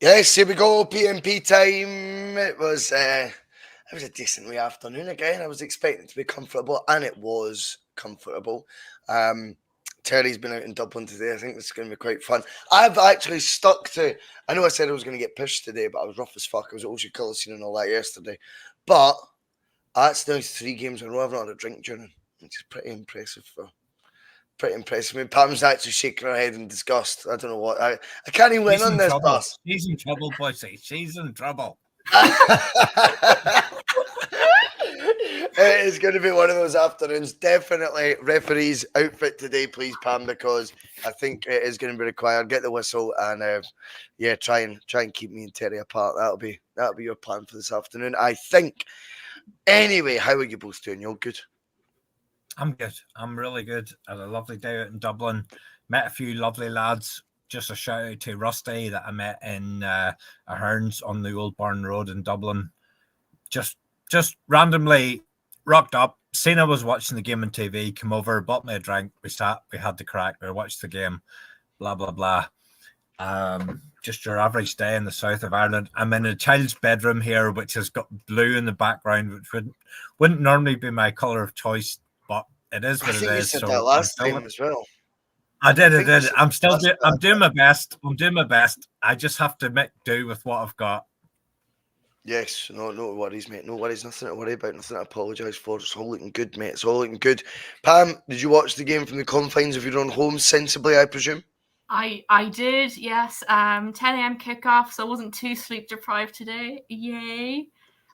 Yes, here we go. P.M.P. time. It was a decent wee afternoon again. I was expecting it to be comfortable, and it was comfortable. Um, Terry's been out in Dublin today. I think this is going to be quite fun. I've actually stuck to. I know I said I was going to get pushed today, but I was rough as fuck. I was at Ocean Coliseum and all that yesterday. But that's now 3 games in a row. I've not had a drink during, which is pretty impressive. Pretty impressive. I mean, Pam's actually shaking her head in disgust. I don't know what. I can't even win She's on in this trouble. bus. She's in trouble, Bhoycie. She's in trouble. It is going to be one of those afternoons. Definitely referee's outfit today, please, Pam, because I think it is going to be required. Get the whistle and yeah, try and keep me and Terry apart. That'll be your plan for this afternoon, I think. Anyway, how are you both doing? You all good? I'm good. I'm really good. I had a lovely day out in Dublin. Met a few lovely lads. Just a shout out to Rusty that I met in Ahern's on the Old Barn Road in Dublin. Just randomly rocked up. Seen I was watching the game on TV. Come over, bought me a drink. We sat. We had the crack. We watched the game. Blah blah blah. Just your average day in the south of Ireland. I'm in a child's bedroom here, which has got blue in the background, which wouldn't normally be my color of choice, but it is what I it think you is. said So that last time as well. I did. think you said I'm still. last I'm doing my best. I'm doing my best. I just have to make do with what I've got. Yes, no worries, mate. No worries, nothing to worry about, nothing to apologise for. It's all looking good, mate. It's all looking good. Pam, did you watch the game from the confines of your own home sensibly, I presume? I did, yes. 10 a.m. kickoff, so I wasn't too sleep deprived today. Yay.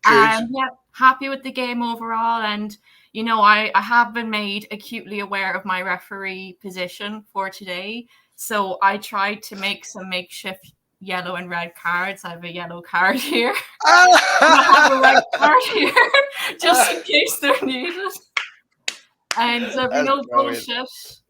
Good. Yeah, happy with the game overall. And, you know, I have been made acutely aware of my referee position for today. So I tried to make some makeshift yellow and red cards. I have a yellow card here. I have a red card here, just in case they're needed. And there'll be no bullshit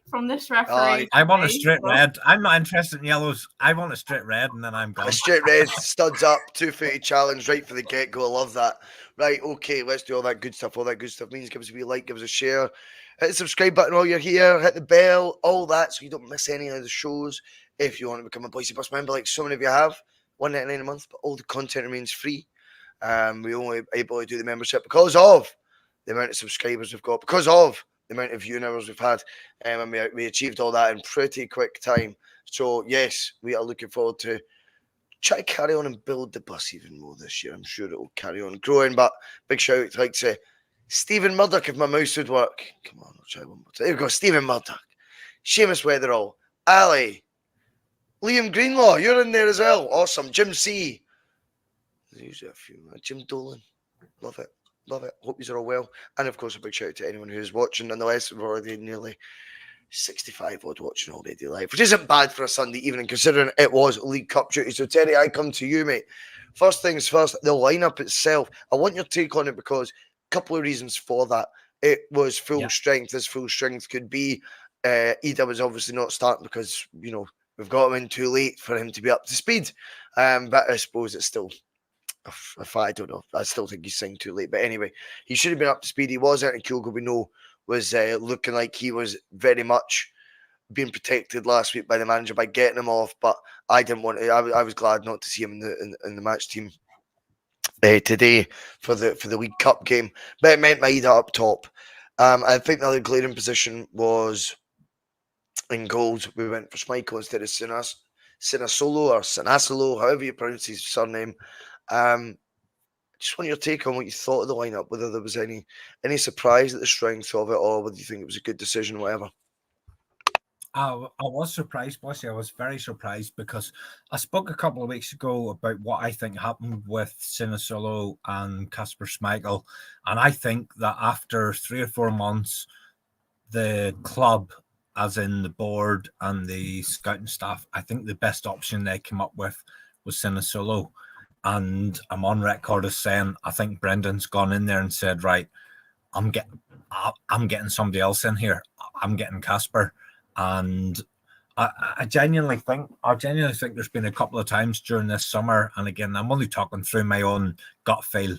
from this referee. I want a straight red. I'm not interested in yellows. I want a straight red, and then I'm gone. A straight red, studs up, 2-footed challenge right for the get-go. I love that. Right, okay, let's do all that good stuff. All that good stuff means give us a wee like, give us a share. Hit the subscribe button while you're here. Hit the bell, all that, so you don't miss any of the shows. If you want to become a Bhoycie Bus member, like so many of you have, $1.99 a month, but all the content remains free. We only able to do the membership because of the amount of subscribers we've got, because of the amount of viewing hours we've had, and we achieved all that in pretty quick time. So yes, we are looking forward to try to carry on and build the bus even more this year. I'm sure it will carry on growing. But big shout out to like to Stephen Murdoch, if my mouse would work. Come on, I'll try one more time. There we go, Stephen Murdoch, Seamus Weatherall, Ali, Liam Greenlaw, you're in there as well. Awesome. Jim C. There's usually a few. Jim Dolan, love it. Love it. Hope you're all well. And of course, a big shout out to anyone who's watching. Nonetheless, we're already nearly 65 odd watching already live, which isn't bad for a Sunday evening considering it was League Cup duty. So, Terry, I come to you, mate. First things first, the lineup itself. I want your take on it because a couple of reasons for that. It was full strength, as full strength could be. Idah was obviously not starting because, you know, we've got him in too late for him to be up to speed. But I suppose it's still. If I don't know, I still think he's signed too late. But anyway, he should have been up to speed. He wasn't, and Kyogo we know was looking like he was very much being protected last week by the manager by getting him off. But I didn't want to. I was glad not to see him in the match team today for the League Cup game. But it meant Maeda up top. I think the other glaring position was in goals. We went for Schmeichel instead of Sinasolo or Sinasolo, however you pronounce his surname. Just want your take on what you thought of the lineup, whether there was any surprise at the strength of it, or whether you think it was a good decision, whatever. I was surprised, Bhoycie. I was very surprised because I spoke a couple of weeks ago about what I think happened with Sinasolo and Kasper Schmeichel, and I think that after 3 or 4 months, the club, as in the board and the scouting staff, I think the best option they came up with was Sinasolo. And I'm on record as saying I think Brendan's gone in there and said, right, I'm getting somebody else in here. I'm getting Kasper. And I genuinely think there's been a couple of times during this summer, and again, I'm only talking through my own gut feel.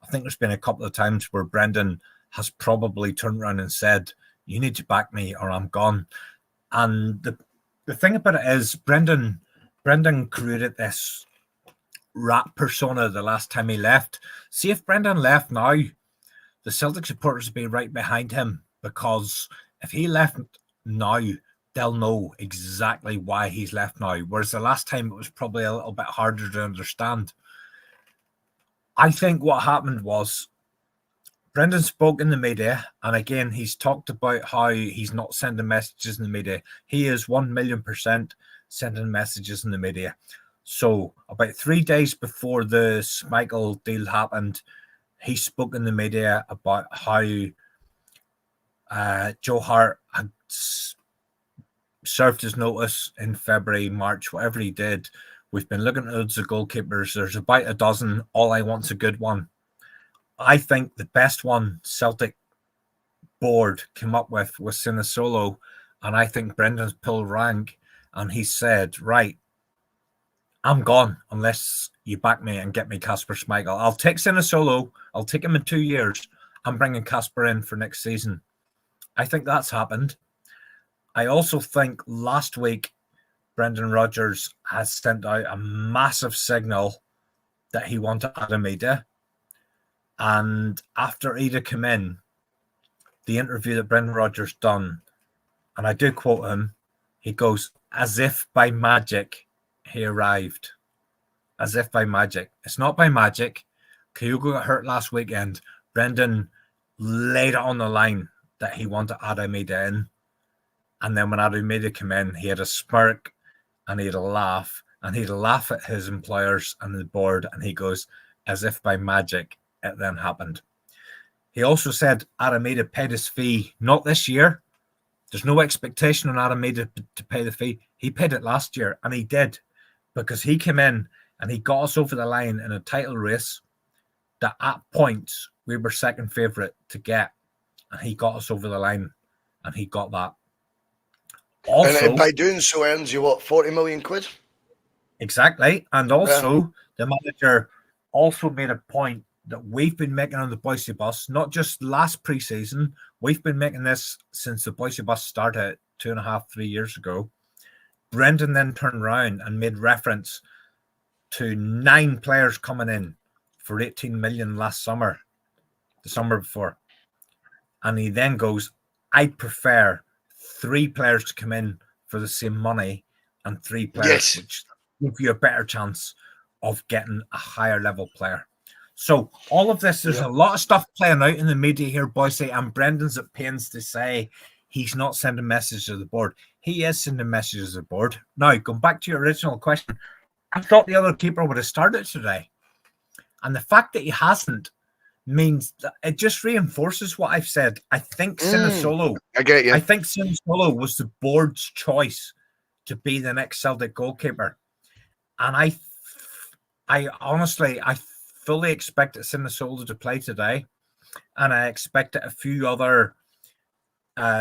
I think there's been a couple of times where Brendan has probably turned around and said, you need to back me or I'm gone. And the thing about it is Brendan created this rat persona the last time he left. See, if Brendan left now, the Celtic supporters would be right behind him, because if he left now, they'll know exactly why he's left now. Whereas the last time it was probably a little bit harder to understand. I think what happened was Brendan spoke in the media, and again, he's talked about how he's not sending messages in the media. He is 1,000,000% sending messages in the media. So about 3 days before the Schmeichel deal happened, he spoke in the media about how Joe Hart had served his notice in February, March, whatever he did. We've been looking at loads of goalkeepers. There's about a dozen. All I want's a good one. I think the best one Celtic board came up with was Sinisolo, and I think Brendan's pulled rank, and he said, right, I'm gone unless you back me and get me Kasper Schmeichel. I'll take Sinisolo. I'll take him in 2 years. I'm bringing Kasper in for next season. I think that's happened. I also think last week, Brendan Rodgers has sent out a massive signal that he wanted Maeda. And after Idah came in, the interview that Brendan Rodgers done, and I do quote him, he goes, as if by magic, he arrived. As if by magic. It's not by magic. Kyogo got hurt last weekend. Brendan laid it on the line that he wanted Maeda in. And then when Maeda came in, he had a smirk and he had a laugh. And he'd laugh at his employers and the board. And he goes, as if by magic, it then happened. He also said Maeda paid his fee, not this year. There's no expectation on Maeda to pay the fee. He paid it last year, and he did, because he came in and he got us over the line in a title race that at points we were second favourite to get, and he got us over the line, and he got that. Also, and by doing so earns you what, 40 million quid? Exactly. And also the manager also made a point that we've been making on the Bhoycie Bus, not just last pre-season. We've been making this since the Bhoycie Bus started 2.5, 3 years ago. Brendan then turned around and made reference to 9 players coming in for 18 million last summer, the summer before. And he then goes, I'd prefer 3 players to come in for the same money and 3 players, which give you a better chance of getting a higher level player. So all of this, there's a lot of stuff playing out in the media here, Bhoycie, and Brendan's at pains to say he's not sending messages to the board. He is sending messages to the board. Now, going back to your original question, I thought the other keeper would have started today. And the fact that he hasn't means that it just reinforces what I've said. I think Sinisolo, I get you. I think Sinisolo was the board's choice to be the next Celtic goalkeeper. And I honestly, I fully expected Sinisolo to play today, and I expected a few other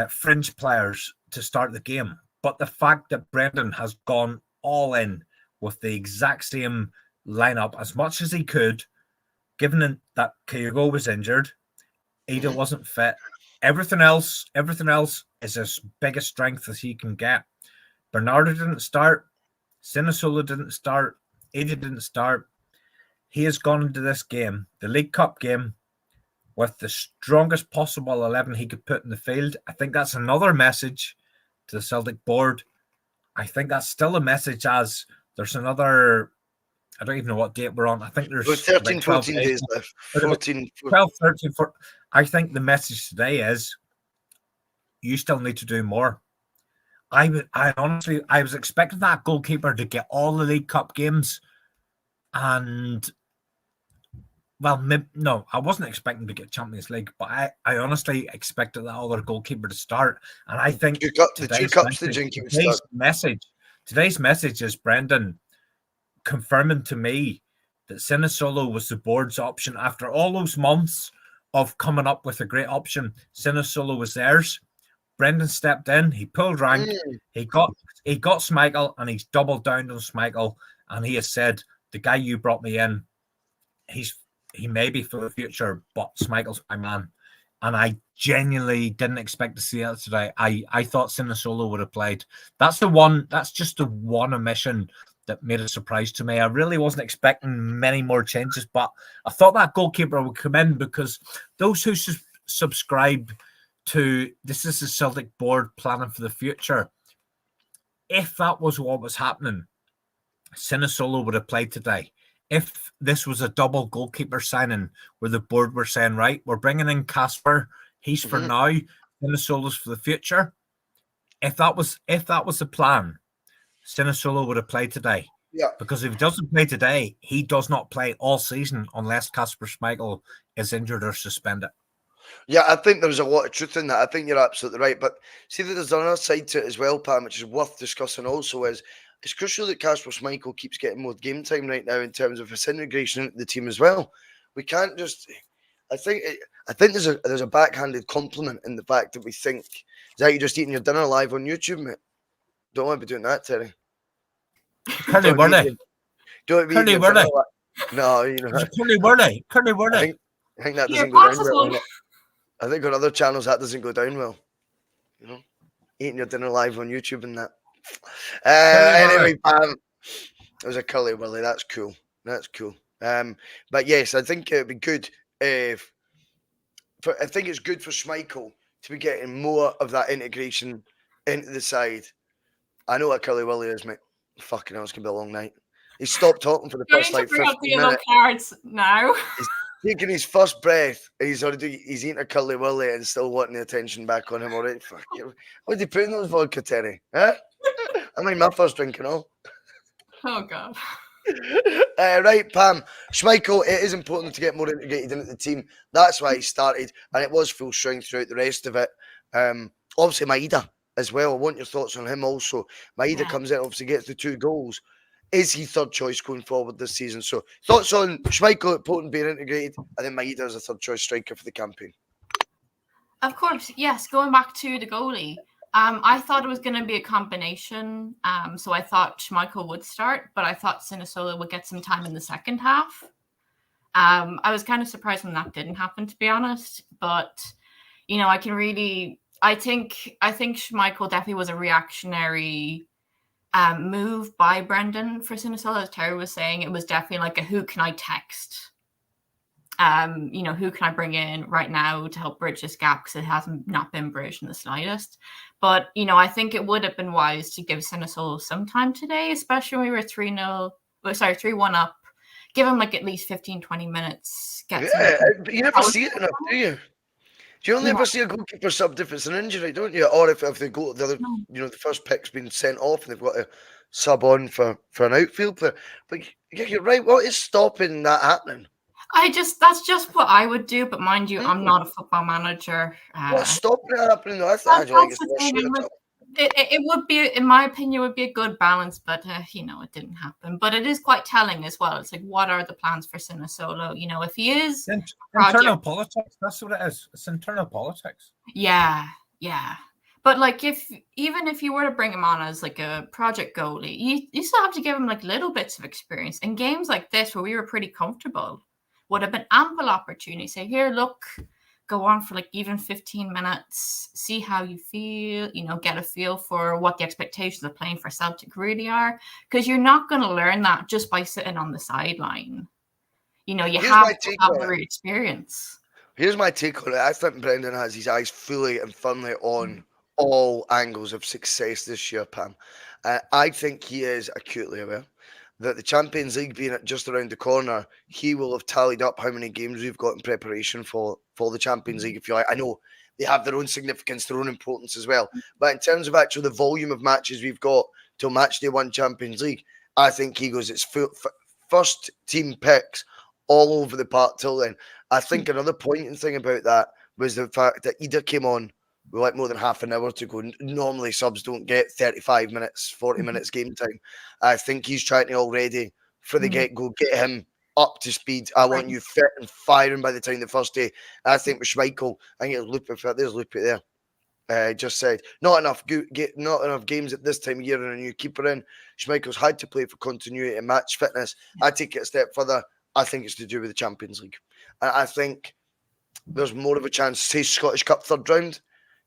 fringe players to start the game. But the fact that Brendan has gone all in with the exact same lineup as much as he could, given that Kyogo was injured, Idah wasn't fit, everything else is as big a strength as he can get. Bernardo didn't start, Sinisolo didn't start, Idah didn't start. He has gone into this game, the League Cup game, with the strongest possible 11 he could put in the field. I think that's another message to the Celtic board. I think that's still a message, as there's another, I don't even know what date we're on. I think there's 13, 14 days left. 14, 12, 13, 14. I think the message today is you still need to do more. I honestly, I was expecting that goalkeeper to get all the League Cup games, and well, no, I wasn't expecting to get Champions League, but I honestly expected that other goalkeeper to start. And I think today's message is Brendan confirming to me that Sinisolo was the board's option after all those months of coming up with a great option. Sinisolo was theirs. Brendan stepped in, he pulled rank, he got Schmeichel, and he's doubled down on Schmeichel, and he has said, the guy you brought me in, he may be for the future, but Schmeichel's my man. And I genuinely didn't expect to see that today. I thought Sinisolo would have played. That's just the one omission that made a surprise to me. I really wasn't expecting many more changes, but I thought that goalkeeper would come in because those who subscribe to this is the Celtic board planning for the future. If that was what was happening, Sinisolo would have played today. If this was a double goalkeeper signing where the board were saying, right, we're bringing in Casper, he's for now, Sinisolo's for the future. If that was the plan, Sinisolo would have played today. Yeah. Because if he doesn't play today, he does not play all season unless Kasper Schmeichel is injured or suspended. Yeah, I think there's a lot of truth in that. I think you're absolutely right. But see that there's another side to it as well, Pam, which is worth discussing also is it's crucial that Kasper Schmeichel keeps getting more game time right now in terms of his integration into the team as well. We can't just I think there's a backhanded compliment in the fact that we think is that you just eating your dinner live on YouTube, mate. Don't want to be doing that, Terry. Curly Wordy. Don't be Curly eating your dinner Wordy. No, you know. Curly Wordy. Curly Wordy. I think that doesn't go down well. I think on other channels that doesn't go down well. You know, eating your dinner live on YouTube and that. Anyway, it was a curly willy. That's cool. That's cool. But yes, I think it would be good I think it's good for Schmeichel to be getting more of that integration into the side. I know what curly willy is, mate. Fucking hell, it's gonna be a long night. He stopped talking for the first like 15 minutes. Cards now. He's taking his first breath. He's eating a curly willy and still wanting the attention back on him already. Fuck you. What are you putting in those vodka, Terry? Huh? I mean, my first drink and all. Oh God. Right, Pam. Schmeichel, it is important to get more integrated into the team. That's why he started, and it was full strength throughout the rest of it. Obviously, Maeda as well. I want your thoughts on him also. Maeda comes in, obviously gets the 2 goals. Is he third choice going forward this season? So, thoughts on Schmeichel at Potent being integrated, and then Maeda as a third choice striker for the campaign? Of course, yes. Going back to the goalie. I thought it was going to be a combination. So I thought Schmeichel would start, but I thought Sinisolo would get some time in the second half. I was kind of surprised when that didn't happen, to be honest. But, you know, I think Schmeichel definitely was a reactionary move by Brendan for Sinisolo. As Terry was saying, it was definitely like a who can I text? You know, who can I bring in right now to help bridge this gap because it hasn't not been bridged in the slightest. But, you know, I think it would have been wise to give Sinisolo some time today, especially when we were 3-1 up. Give him like at least 15, 20 minutes. But you never see it enough, do you? Do you only ever see a goalkeeper subbed if it's an injury, don't you? Or if they go the other, you know, the first pick's been sent off and they've got to sub on for an outfield player. But yeah, you're right. What is stopping that happening? That's just what I would do, but mind you, I'm not a football manager. What's stopping it happening? It would be, in my opinion, would be a good balance, but you know, it didn't happen. But it is quite telling as well. It's like, what are the plans for Sinisolo? You know, if he is internal politics, that's what it is. It's internal politics. Yeah. But like, even if you were to bring him on as like a project goalie, you still have to give him like little bits of experience. In games like this, where we were pretty comfortable, would have been ample opportunity. Say, here, look, go on for like even 15 minutes, see how you feel, you know, get a feel for what the expectations of playing for Celtic really are. Because you're not going to learn that just by sitting on the sideline. You know, you have to have the experience. Here's my take on it. I think Brendan has his eyes fully and firmly on all angles of success this year, Pam. I think he is acutely aware that the Champions League being just around the corner, he will have tallied up how many games we've got in preparation for the Champions League, if you like. I know they have their own significance, their own importance as well. But in terms of actually the volume of matches we've got till match day 1 Champions League, I think he goes its first team picks all over the park till then. I think another pointing thing about that was the fact that Idah came on with like more than half an hour to go. Normally subs don't get 35 minutes, 40 minutes game time. I think he's trying to already, for the get-go, get him up to speed. I want you fit and firing by the time the first day. I think with Schmeichel, I think there's Lupe there. Just said, not enough games at this time of year and a new keeper in. Schmeichel's had to play for continuity and match fitness. I take it a step further. I think it's to do with the Champions League. And I think there's more of a chance, say Scottish Cup third round,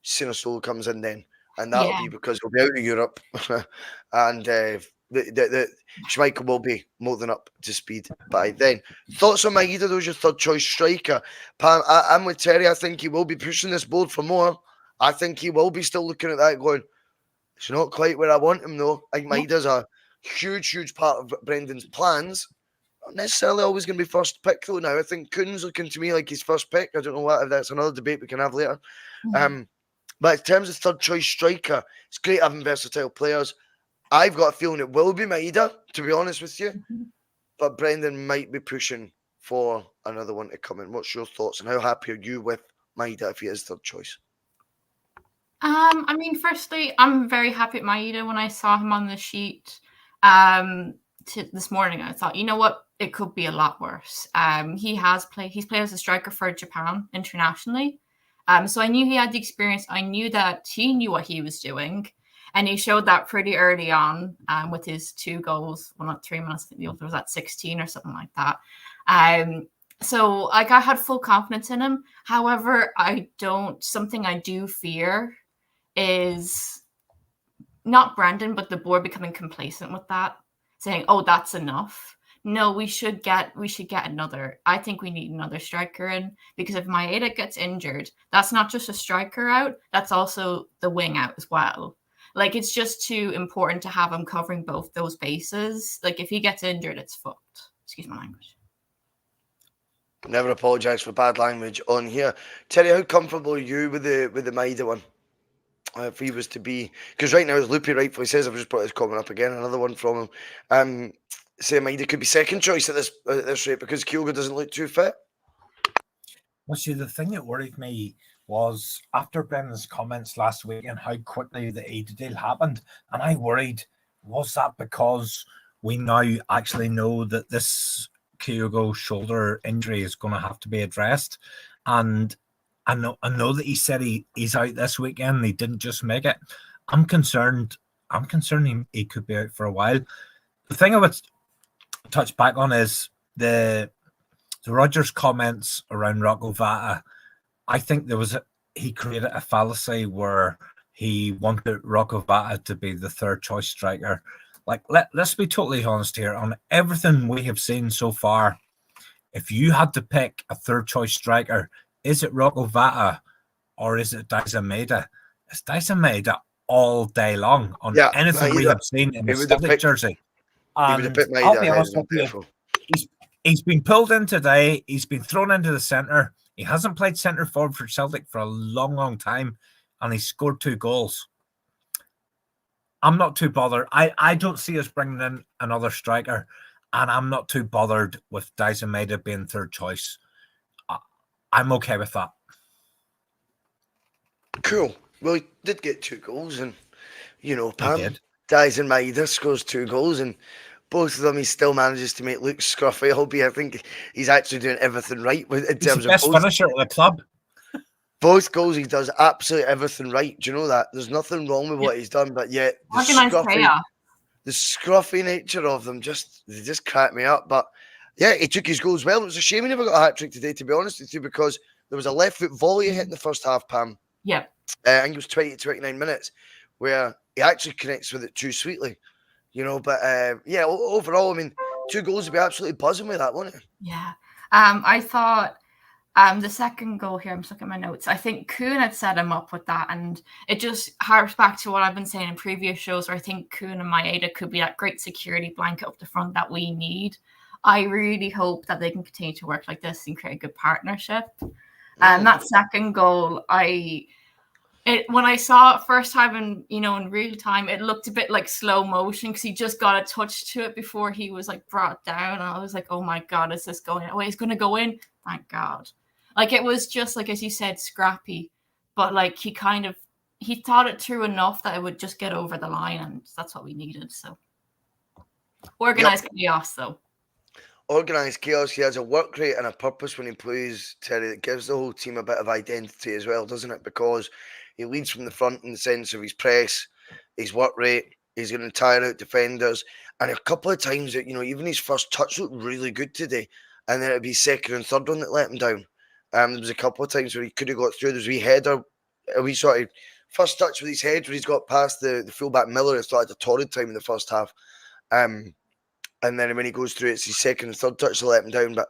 Sinisolo comes in then. And that'll be because we'll be out of Europe. And that Schmeichel will be more than up to speed by then. Thoughts on Maeda, though, your third choice striker? Pam, I'm with Terry. I think he will be pushing this board for more. I think he will be still looking at that going, it's not quite where I want him, though. I think Maeda's a huge part of Brendan's plans. Not necessarily always going to be first pick, though, now. I think Kuhn's looking to me like his first pick. I don't know what, if that's another debate we can have later. But in terms of third choice striker, it's great having versatile players. I've got a feeling it will be Maeda, to be honest with you. But Brendan might be pushing for another one to come in. What's your thoughts and how happy are you with Maeda if he is third choice? I mean, firstly, I'm very happy at Maeda. When I saw him on the sheet this morning, I thought, you know what, it could be a lot worse. He's played as a striker for Japan internationally. So I knew he had the experience. I knew that he knew what he was doing. And he showed that pretty early on with his 2 goals. Well, not 3 months. I think the other was at 16 or something like that. So like I had full confidence in him. However, something I do fear is not Brendan, but the board becoming complacent with that, saying, "Oh, that's enough." No, we should get another. I think we need another striker in, because if Maeda gets injured, that's not just a striker out, that's also the wing out as well. Like, it's just too important to have him covering both those bases. Like, if he gets injured, it's fucked. Excuse my language. Never apologise for bad language on here. Terry, how comfortable are you with the Maeda one? If he was to be, because right now, as Loopy rightfully says, I've just brought his comment up again, another one from him. Say Maeda could be second choice at this rate because Kyogo doesn't look too fit. Well, see, the thing that worried me was after Brendan's comments last week and how quickly the Idah deal happened, and I worried, was that because we now actually know that this Kyogo shoulder injury is going to have to be addressed? And I know that he said he's out this weekend. He didn't just make it. I'm concerned he could be out for a while. The thing I would touch back on is the Rodgers comments around Rocco Vata. I think he created a fallacy where he wanted Rocco Vata to be the third choice striker. Like, let's be totally honest here. On everything we have seen so far, if you had to pick a third choice striker, is it Rocco Vata or is it Daizen Maeda? It's Daizen Maeda all day long on anything we have seen in the Celtic jersey. And I'll be honest with you, he's been pulled in today. He's been thrown into the centre. He hasn't played centre forward for Celtic for a long time, and he scored 2 goals. I'm not too bothered. I don't see us bringing in another striker, and I'm not too bothered with Daizen Maeda being third choice. I'm okay with that. Cool. Well, he did get 2 goals, and Pam, Daizen Maeda scores 2 goals, and both of them he still manages to make look scruffy. Albeit I think he's actually doing everything right in terms of best finisher at the club. Both goals he does absolutely everything right. Do you know that? There's nothing wrong with what he's done, but yet the scruffy nature of them they just crack me up. But yeah, he took his goals well. It was a shame he never got a hat trick today, to be honest with you, because there was a left foot volley hit in the first half, Pam. Yeah. I think it was 20 to 29 minutes where he actually connects with it too sweetly. But overall, I mean, 2 goals would be absolutely buzzing with that, wouldn't it? Yeah. I thought the second goal here, I'm just looking at my notes, I think Kuhn had set him up with that, and it just harps back to what I've been saying in previous shows, where I think Kuhn and Maeda could be that great security blanket up the front that we need. I really hope that they can continue to work like this and create a good partnership. And that second goal, when I saw it first time in real time, it looked a bit like slow motion because he just got a touch to it before he was like brought down. And I was like, oh my God, is this going? Oh, he's going to go in. Thank God. Like, it was just like, as you said, scrappy, but like he thought it through enough that it would just get over the line, and that's what we needed. So organized chaos, though. Organised chaos. He has a work rate and a purpose when he plays, Terry, that gives the whole team a bit of identity as well, doesn't it? Because he leads from the front in the sense of his press, his work rate. He's going to tire out defenders. And a couple of times that, even his first touch looked really good today. And then it'd be second and third one that let him down. There was a couple of times where he could have got through. There's a wee header, a wee sort of first touch with his head where he's got past the fullback Miller. I thought had a torrid time in the first half. And then when he goes through, it's his second and third touch to let him down. But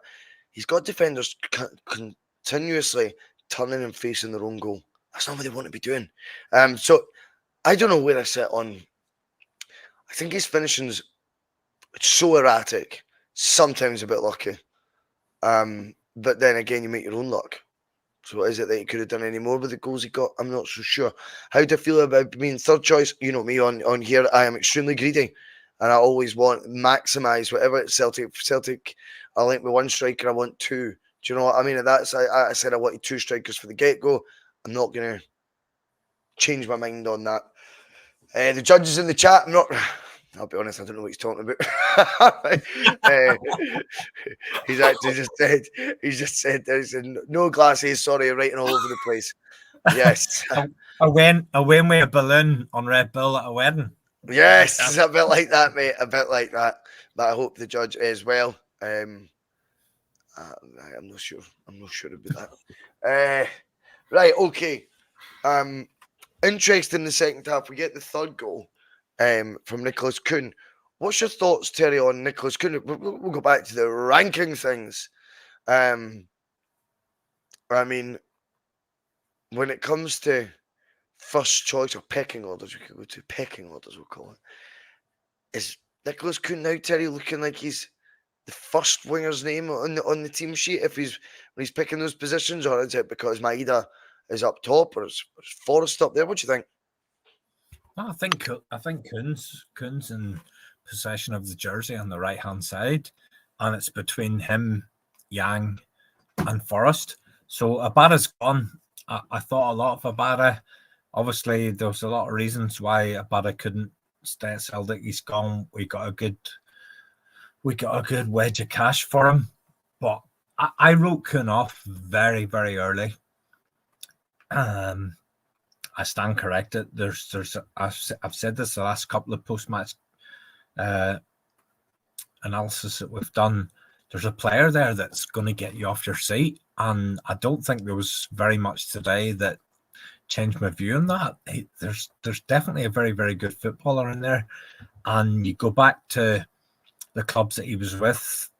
he's got defenders continuously turning and facing their own goal. That's not what they want to be doing. So I don't know where I sit on. I think his finishing's so erratic, sometimes a bit lucky. But then again, you make your own luck. So is it that he could have done any more with the goals he got? I'm not so sure. How do I feel about being third choice? You know me on here. I am extremely greedy. And I always want to maximise whatever it's Celtic. Celtic, I link with one striker, I want two. Do you know what I mean? That's I said I wanted two strikers for the get-go. I'm not going to change my mind on that. The judges in the chat, I'll be honest, I don't know what he's talking about. He's actually just said there's no glasses, sorry, writing all over the place. Yes. I went with a balloon on Red Bull at a wedding. Yes, it's a bit like that, mate. A bit like that. But I hope the judge is well. I'm not sure. I'm not sure about that. Right, okay. Interesting in the second half. We get the third goal from Nicholas Kuhn. What's your thoughts, Terry, on Nicholas Kuhn? We'll go back to the ranking things. I mean, when it comes to first choice or pecking orders, we could go to pecking orders, we'll call it. Is Nicholas Kuhn now, Terry, looking like he's the first winger's name on the team sheet when he's picking those positions, or is it because Maeda is up top, or is Forrest up there? What do you think? I think Kuhn's in possession of the jersey on the right hand side, and it's between him, Yang, and Forrest. So Abada's gone. I thought a lot of Abada. Obviously, there was a lot of reasons why Abada couldn't stay at Celtic. He's gone. We got a good wedge of cash for him, but I wrote Kuhn off very, very early. I stand corrected. I've said this the last couple of post-match analysis that we've done. There's a player there that's going to get you off your seat, and I don't think there was very much today that changed my view on that. There's definitely a very, very good footballer in there, and you go back to the clubs that he was with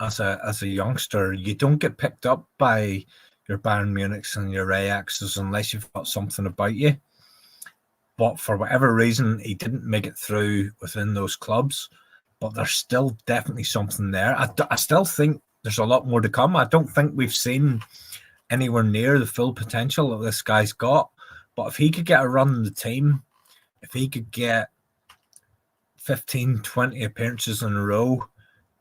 as a youngster, you don't get picked up by your Bayern Munichs and your Ajaxes unless you've got something about you. But for whatever reason, he didn't make it through within those clubs. But there's still definitely something there. I still think there's a lot more to come. I don't think we've seen anywhere near the full potential that this guy's got. But if he could get a run in the team, if he could get 15, 20 appearances in a row,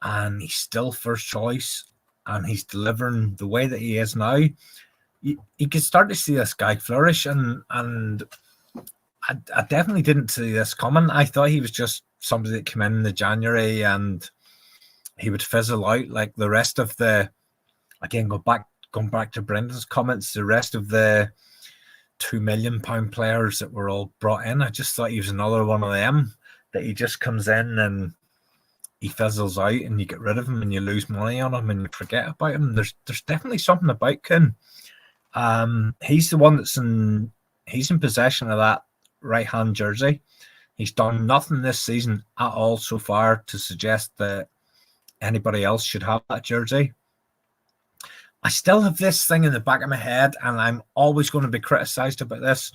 and he's still first choice, and he's delivering the way that he is now, you can start to see this guy flourish. And I definitely didn't see this coming. I thought he was just somebody that came in the January and he would fizzle out like the rest of the, again, going back to Brendan's comments, the rest of the £2 million players that were all brought in. I just thought he was another one of them that he just comes in and he fizzles out and you get rid of him and you lose money on him and you forget about him. There's definitely something about Kuhn. He's the one he's in possession of that right-hand jersey. He's done nothing this season at all so far to suggest that anybody else should have that jersey. I still have this thing in the back of my head, and I'm always going to be criticised about this.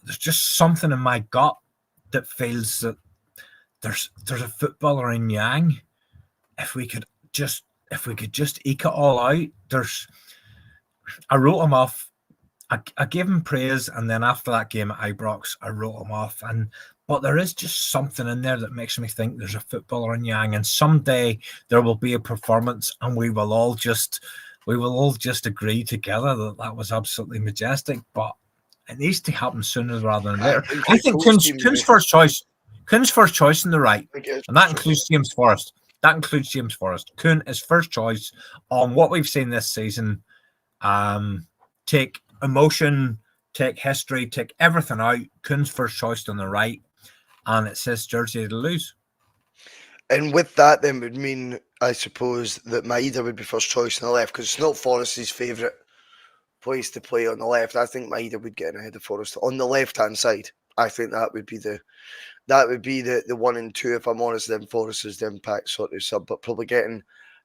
There's just something in my gut that feels that there's a footballer in Yang. If we could just eke it all out. I wrote him off. I gave him praise, and then after that game at Ibrox, I wrote him off. But there is just something in there that makes me think there's a footballer in Yang, and someday there will be a performance, and we will all just agree together that was absolutely majestic. But it needs to happen sooner rather than later. I think Kuhn's first choice. Kuhn's first choice in the right, and that includes James Forrest. Kuhn is first choice on what we've seen this season. Take emotion, take history, take everything out. Kuhn's first choice on the right, and it's his jersey to lose. And with that, then would mean, I suppose, that Maeda would be first choice on the left, because it's not Forrest's favourite place to play on the left. I think Maeda would get in ahead of Forrest on the left-hand side. I think that would be the 1 and 2, if I'm honest. Then Forrest is the impact sort of sub, but probably getting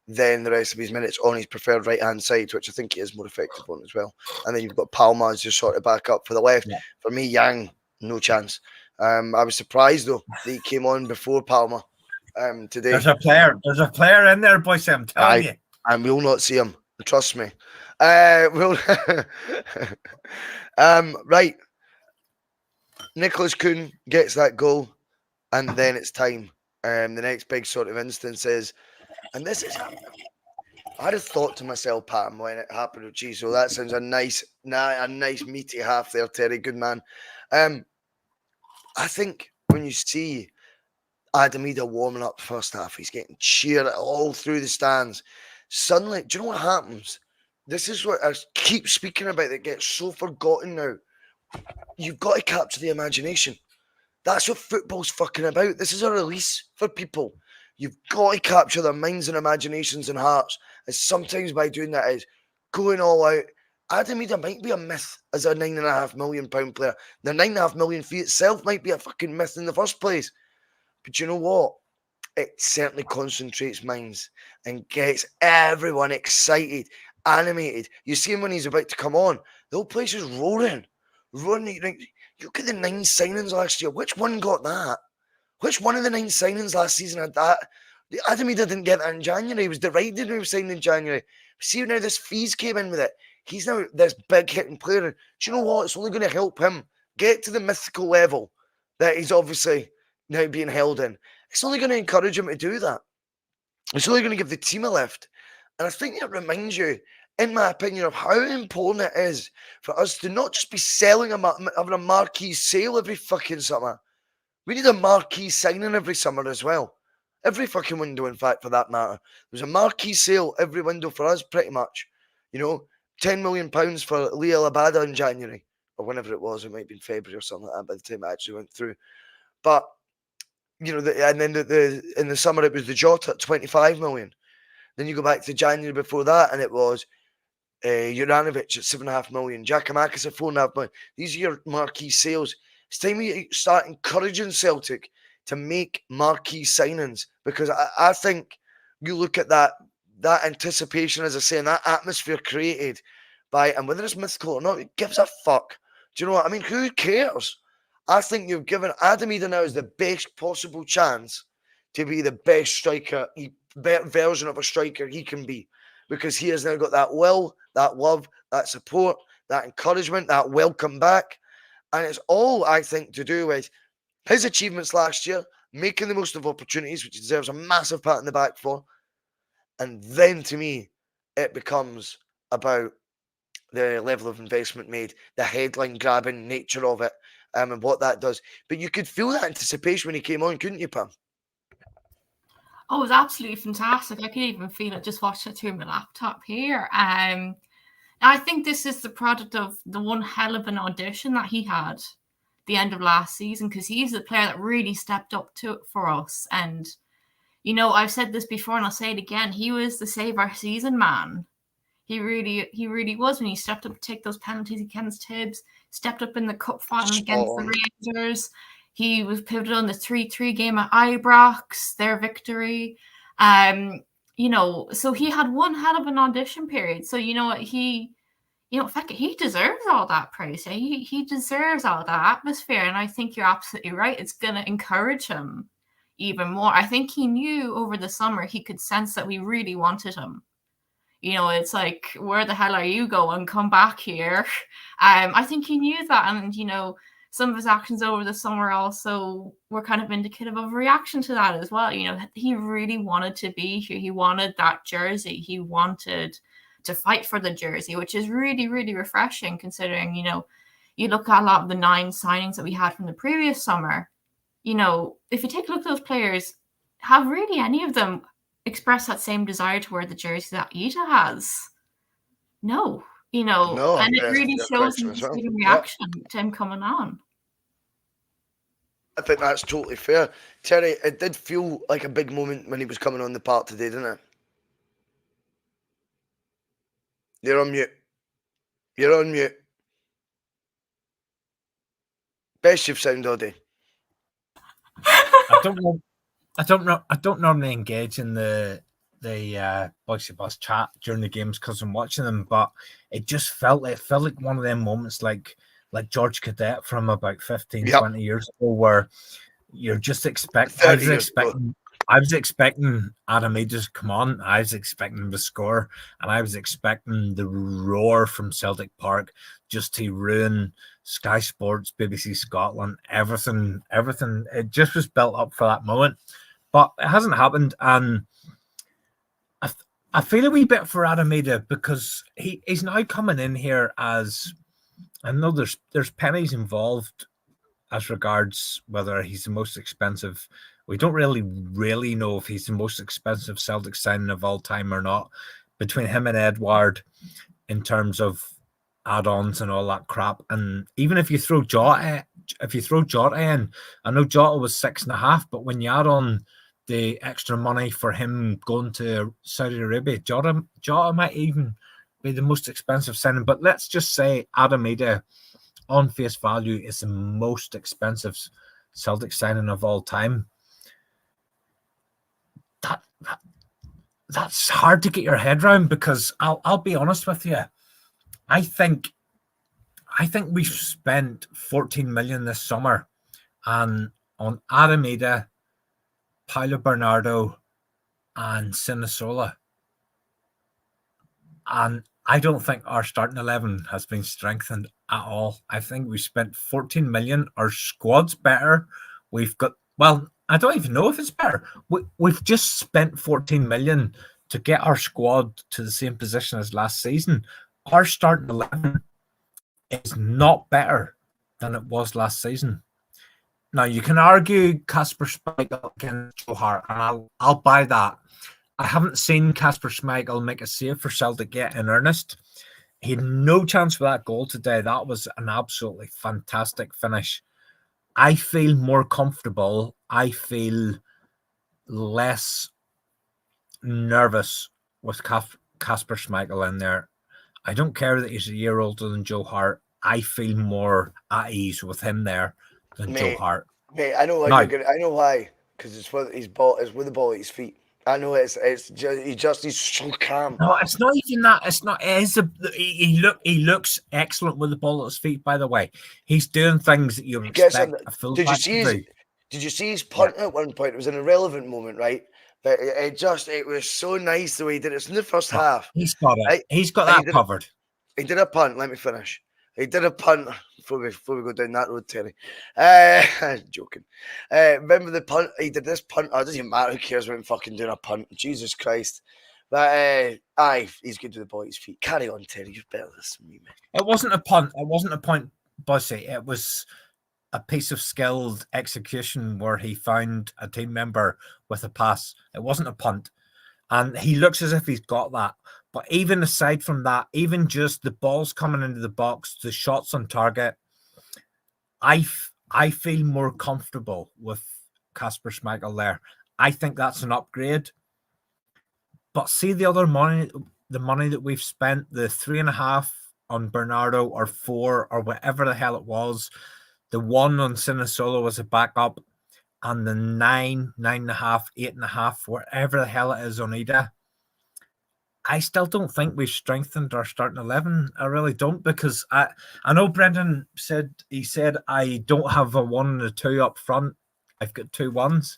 then the rest of his minutes on his preferred right-hand side, which I think he is more effective on as well. And then you've got Palma as your sort of backup for the left. Yeah. For me, Yang, no chance. I was surprised though that he came on before Palma today. There's a player in there, boys. I'm telling you. And we'll not see him. Trust me. Right. Nicholas Kuhn gets that goal, and then it's time. The next big sort of instance is, and this is, I just thought to myself, Pam, when it happened, geez, so that sounds a nice meaty half there, Terry. Good man. I think when you see Idah warming up first half, he's getting cheered all through the stands. Suddenly, do you know what happens? This is what I keep speaking about that gets so forgotten now. You've got to capture the imagination. That's what football's fucking about. This is a release for people. You've got to capture their minds and imaginations and hearts. And sometimes by doing that is going all out. Idah might be a myth as a £9.5 million player. The 9.5 million fee itself might be a fucking myth in the first place. But you know what? It certainly concentrates minds and gets everyone excited, animated. You see him when he's about to come on. The whole place is roaring. Look at the 9 signings last year. Which one got that? Which one of the 9 signings last season had that? Idah didn't get that in January. He was derided when he was signed in January. See now this fees came in with it. He's now this big hitting player. And do you know what? It's only going to help him get to the mythical level that he's obviously now being held in. It's only going to encourage him to do that. It's only going to give the team a lift. And I think it reminds you, in my opinion, of how important it is for us to not just be having a marquee sale every fucking summer. We need a marquee signing every summer as well. Every fucking window, in fact, for that matter. There's a marquee sale every window for us, pretty much. You know, £10 million for Leah Labada in January, or whenever it was. It might have been February or something like that by the time it actually went through. But, you know, and then in the summer it was the Jota at 25 million. Then you go back to January before that, and it was Juranovic at 7.5 million, Giacomakis at 4.5 million. These are your marquee sales. It's time we start encouraging Celtic to make marquee signings, because I think you look at that anticipation, as I say, and that atmosphere created by, and whether it's mythical or not, it gives a fuck. Do you know what I mean? Who cares? I think you've given Idah now is the best possible chance to be the best striker, version of a striker he can be, because he has now got that will, that love, that support, that encouragement, that welcome back. And it's all, I think, to do with his achievements last year, making the most of opportunities, which he deserves a massive pat in the back for. And then, to me, it becomes about the level of investment made, the headline-grabbing nature of it, and what that does. But you could feel that anticipation when he came on, couldn't you, Pam? Oh, it was absolutely fantastic. I could even feel it just watching it through my laptop here. I think this is the product of the one hell of an audition that he had the end of last season, because he's the player that really stepped up to it for us. And, you know, I've said this before and I'll say it again. He was the save our season man. He really was, when he stepped up to take those penalties against Hibs, stepped up in the cup final against the Rangers. He was pivotal in the 3-3 game at Ibrox, their victory. You know, so he had one hell of an audition period. So, you know what, he deserves all that praise. He deserves all that atmosphere. And I think you're absolutely right. It's going to encourage him even more. I think he knew over the summer, he could sense that we really wanted him. You know, it's like, where the hell are you going? Come back here. I think he knew that. And, you know, some of his actions over the summer also were kind of indicative of a reaction to that as well. You know, he really wanted to be here. He wanted that jersey. He wanted to fight for the jersey, which is really, really refreshing, considering, you know, you look at a lot of the 9 signings that we had from the previous summer. You know, if you take a look at those players, have really any of them express that same desire to wear the jersey that Idah has? No, you know, No, and it really shows in his reaction to him coming on. I think that's totally fair. Terry, it did feel like a big moment when he was coming on the park today, didn't it? You're on mute. You're on mute. Best you've sounded all day. I don't know. I don't normally engage in the Bhoycie Bus chat during the games because I'm watching them, but it felt like one of them moments like George Cadet from about 15, 20 years ago, where you're just expecting. I was expecting Adam Idah to come on. I was expecting him to score, and I was expecting the roar from Celtic Park just to ruin Sky Sports, BBC Scotland, everything. It just was built up for that moment, but it hasn't happened. And I feel a wee bit for Adam Idah because he's now coming in here as, I know there's pennies involved as regards whether he's the most expensive. We don't really know if he's the most expensive Celtic signing of all time or not, between him and Edouard in terms of add-ons and all that crap. And even if you throw Jota in, I know Jota was 6.5, but when you add on the extra money for him going to Saudi Arabia, Jota might even be the most expensive signing. But let's just say Adam Idah, on face value, is the most expensive Celtic signing of all time. That's hard to get your head around, because I'll be honest with you. I think we've spent 14 million this summer and on Adam Idah, Paulo Bernardo, and Sinasola. And I don't think our starting 11 has been strengthened at all. I think we spent 14 million. Our squad's better. We've got, well, I don't even know if it's better. We've just spent 14 million to get our squad to the same position as last season. Our starting 11 is not better than it was last season. Now, you can argue Kasper Schmeichel against Joe Hart, and I'll buy that. I haven't seen Kasper Schmeichel make a save for Celtic yet in earnest. He had no chance for that goal today. That was an absolutely fantastic finish. I feel more comfortable. I feel less nervous with Kasper Schmeichel in there. I don't care that he's a year older than Joe Hart. I feel more at ease with him there than Joe Hart. Mate, I know why. I know why. Because it's with his ball. It's with the ball at his feet. I know it's just he's so calm. No, it's not even that. It's not. It is he looks excellent with the ball at his feet. By the way, he's doing things that you expect a fullback to do. Did you see his punt at one point? It was an irrelevant moment, right? But it was so nice the way he did it. It's in the first half. He's got it. Right? He's got that covered. He did a punt. Let me finish. He did a punt before we go down that road, Terry. Joking. Remember the punt? He did this punt. Oh, it doesn't even matter. Who cares about him fucking doing a punt? Jesus Christ. But he's good to the ball at his feet. Carry on, Terry. You're better than me, man. It wasn't a punt. It wasn't a punt, Bhoycie. It was a piece of skilled execution where he found a team member with a pass. It wasn't a punt. And he looks as if he's got that. But even aside from that, even just the balls coming into the box, the shots on target, I feel more comfortable with Kasper Schmeichel there. I think that's an upgrade. But see the other money, the money that we've spent, the 3.5 on Bernardo or 4 or whatever the hell it was, the 1 on Sinasola was a backup, and the 9, 9.5, 8.5, whatever the hell it is on Idah. I still don't think we've strengthened our starting 11. I really don't, because I know Brendan said I don't have a 1 and a 2 up front. I've got 2 1s.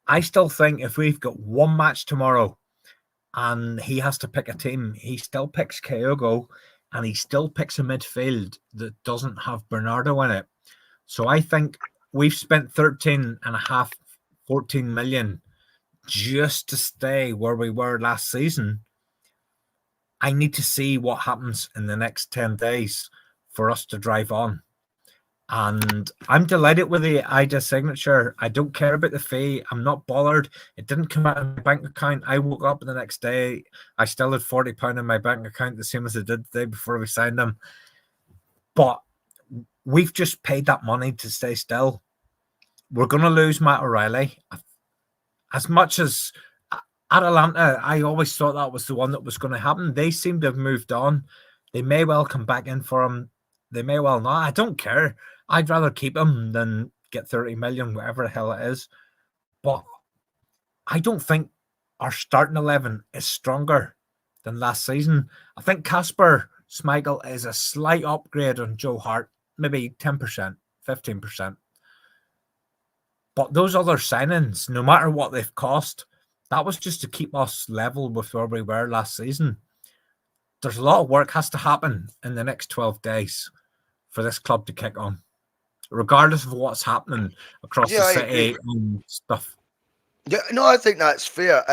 I still think if we've got one match tomorrow and he has to pick a team, he still picks Kyogo and he still picks a midfield that doesn't have Bernardo in it. So I think we've spent 13.5, 14 million just to stay where we were last season. I need to see what happens in the next 10 days for us to drive on. And I'm delighted with the Idah signature. I don't care about the fee. I'm not bothered. It didn't come out of my bank account. I woke up the next day. I still had £40 in my bank account, the same as I did the day before we signed them. But we've just paid that money to stay still. We're going to lose Matt O'Reilly. As much as Atalanta, I always thought that was the one that was going to happen. They seem to have moved on. They may well come back in for him They may well not. I don't care. I'd rather keep him than get 30 million, whatever the hell it is. But I don't think our starting 11 is stronger than last season. I think Kasper Schmeichel is a slight upgrade on Joe Hart, maybe 10%, 15%. But those other signings, no matter what they've cost, that was just to keep us level with where we were last season. There's a lot of work has to happen in the next 12 days for this club to kick on, regardless of what's happening across the city and stuff. Yeah, no, I think that's fair.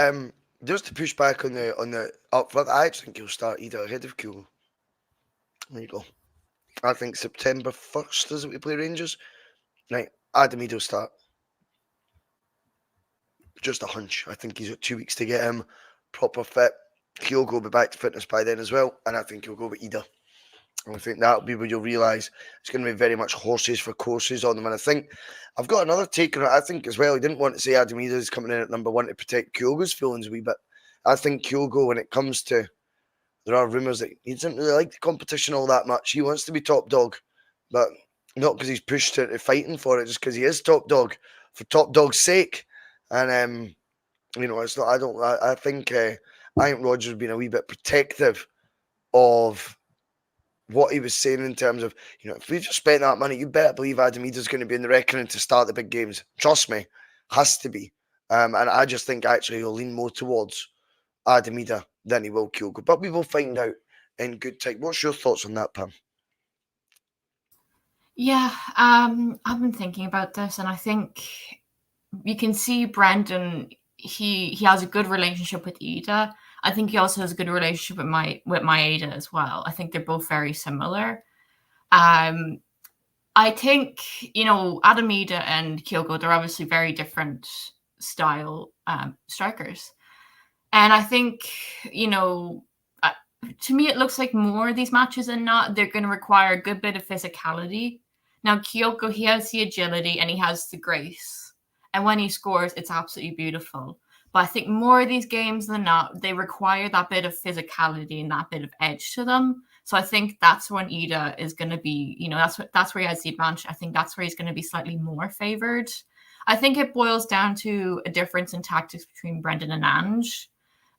Just to push back on the up front, I actually think he'll start Idah ahead of Kyogo. There you go. I think September 1st is it we play Rangers. Right, Adam Idah will start. Just a hunch. I think he's got 2 weeks to get him proper fit. Kyogo will be back to fitness by then as well, and I think he'll go with Idah. And I think that'll be where you'll realise it's going to be very much horses for courses on them. And I think I've got another take on it. I think as well, he didn't want to say Adam Idah is coming in at number 1 to protect Kyogo's feelings a wee bit. I think Kyogo, when it comes to, there are rumours that he doesn't really like the competition all that much. He wants to be top dog, but not because he's pushed into fighting for it, just because he is top dog for top dog's sake. And it's not. I think Rodgers has been a wee bit protective of what he was saying in terms of, if we've just spent that money, you better believe Adam Idah's going to be in the reckoning to start the big games. Trust me, has to be. And I just think actually he'll lean more towards Adam Idah than he will Kyogo. But we will find out in good time. What's your thoughts on that, Pam? Yeah, I've been thinking about this, and I think you can see Brendan, he has a good relationship with Idah. I think he also has a good relationship with Maeda as well. I think they're both very similar. I think, Adam Idah and Kyogo, they're obviously very different style strikers. And I think, to me, it looks like more of these matches than not, they're going to require a good bit of physicality. Now, Kyogo, he has the agility and he has the grace. And when he scores, it's absolutely beautiful. But I think more of these games than not, they require that bit of physicality and that bit of edge to them. So I think that's when Idah is going to be, that's where he has the advantage. I think that's where he's going to be slightly more favoured. I think it boils down to a difference in tactics between Brendan and Ange.